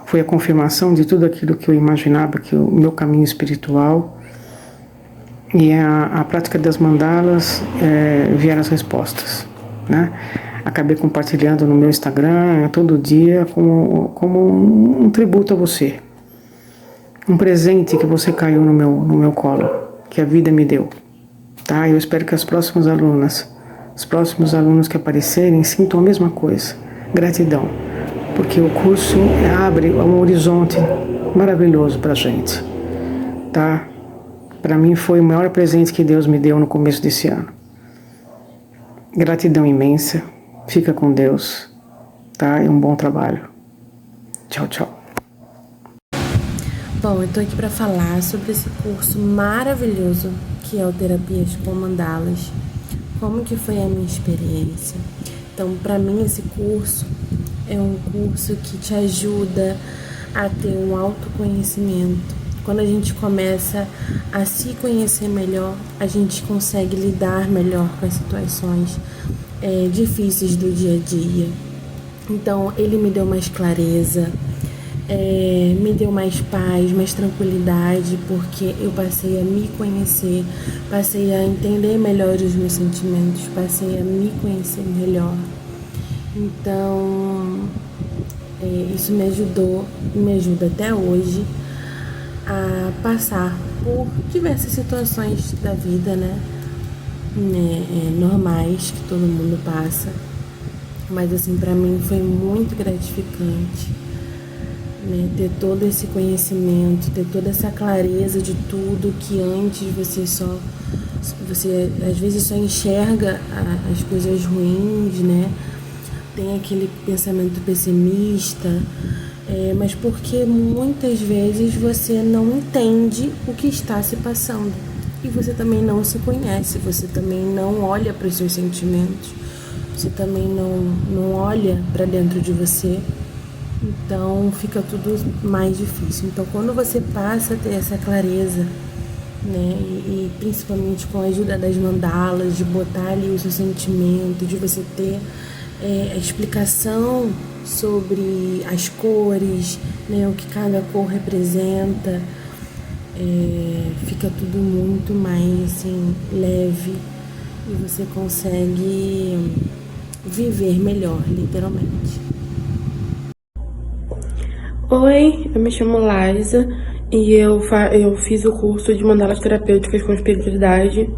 Foi a confirmação de tudo aquilo que eu imaginava, que o meu caminho espiritual. E a prática das mandalas vieram as respostas, né? Acabei compartilhando no meu Instagram todo dia como um tributo a você. Um presente que você caiu no meu colo, que a vida me deu. Tá? Eu espero que as próximas alunas, os próximos alunos que aparecerem sintam a mesma coisa. Gratidão, porque o curso abre um horizonte maravilhoso pra gente. Tá? Para mim foi o maior presente que Deus me deu no começo desse ano. Gratidão imensa. Fica com Deus. Tá? E um bom trabalho. Tchau, tchau. Bom, eu tô aqui para falar sobre esse curso maravilhoso que é o Terapias com Mandalas. Como que foi a minha experiência? Então, para mim, esse curso é um curso que te ajuda a ter um autoconhecimento. Quando a gente começa a se conhecer melhor, a gente consegue lidar melhor com as situações difíceis do dia a dia. Então, ele me deu mais clareza, me deu mais paz, mais tranquilidade, porque eu passei a me conhecer, passei a entender melhor os meus sentimentos, passei a me conhecer melhor. Então, isso me ajudou e me ajuda até hoje a passar por diversas situações da vida, né? Normais que todo mundo passa. Mas assim, pra mim foi muito gratificante, né? Ter todo esse conhecimento, ter toda essa clareza de tudo que antes você às vezes só enxerga as coisas ruins, né? Tem aquele pensamento pessimista, mas porque muitas vezes você não entende o que está se passando. E você também não se conhece, você também não olha para os seus sentimentos, você também não olha para dentro de você. Então fica tudo mais difícil. Então quando você passa a ter essa clareza, né, e principalmente com a ajuda das mandalas, de botar ali o seu sentimento, de você ter a explicação sobre as cores, né, o que cada cor representa, fica tudo muito mais assim, leve, e você consegue viver melhor, literalmente. Oi, eu me chamo Laisa e eu fiz o curso de mandalas terapêuticas com espiritualidade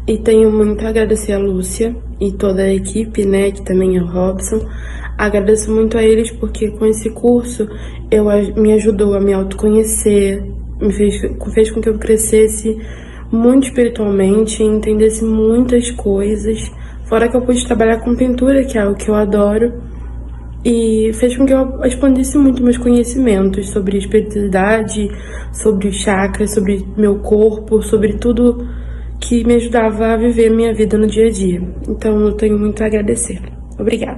e tenho muito a agradecer a Lúcia e toda a equipe, né, que também é o Robson. Agradeço muito a eles porque com esse curso me ajudou a me autoconhecer, fez com que eu crescesse muito espiritualmente e entendesse muitas coisas, fora que eu pude trabalhar com pintura, que é algo que eu adoro, e fez com que eu expandisse muito meus conhecimentos sobre espiritualidade, sobre chakras, sobre meu corpo, sobre tudo que me ajudava a viver minha vida no dia a dia. Então eu tenho muito a agradecer. Obrigada.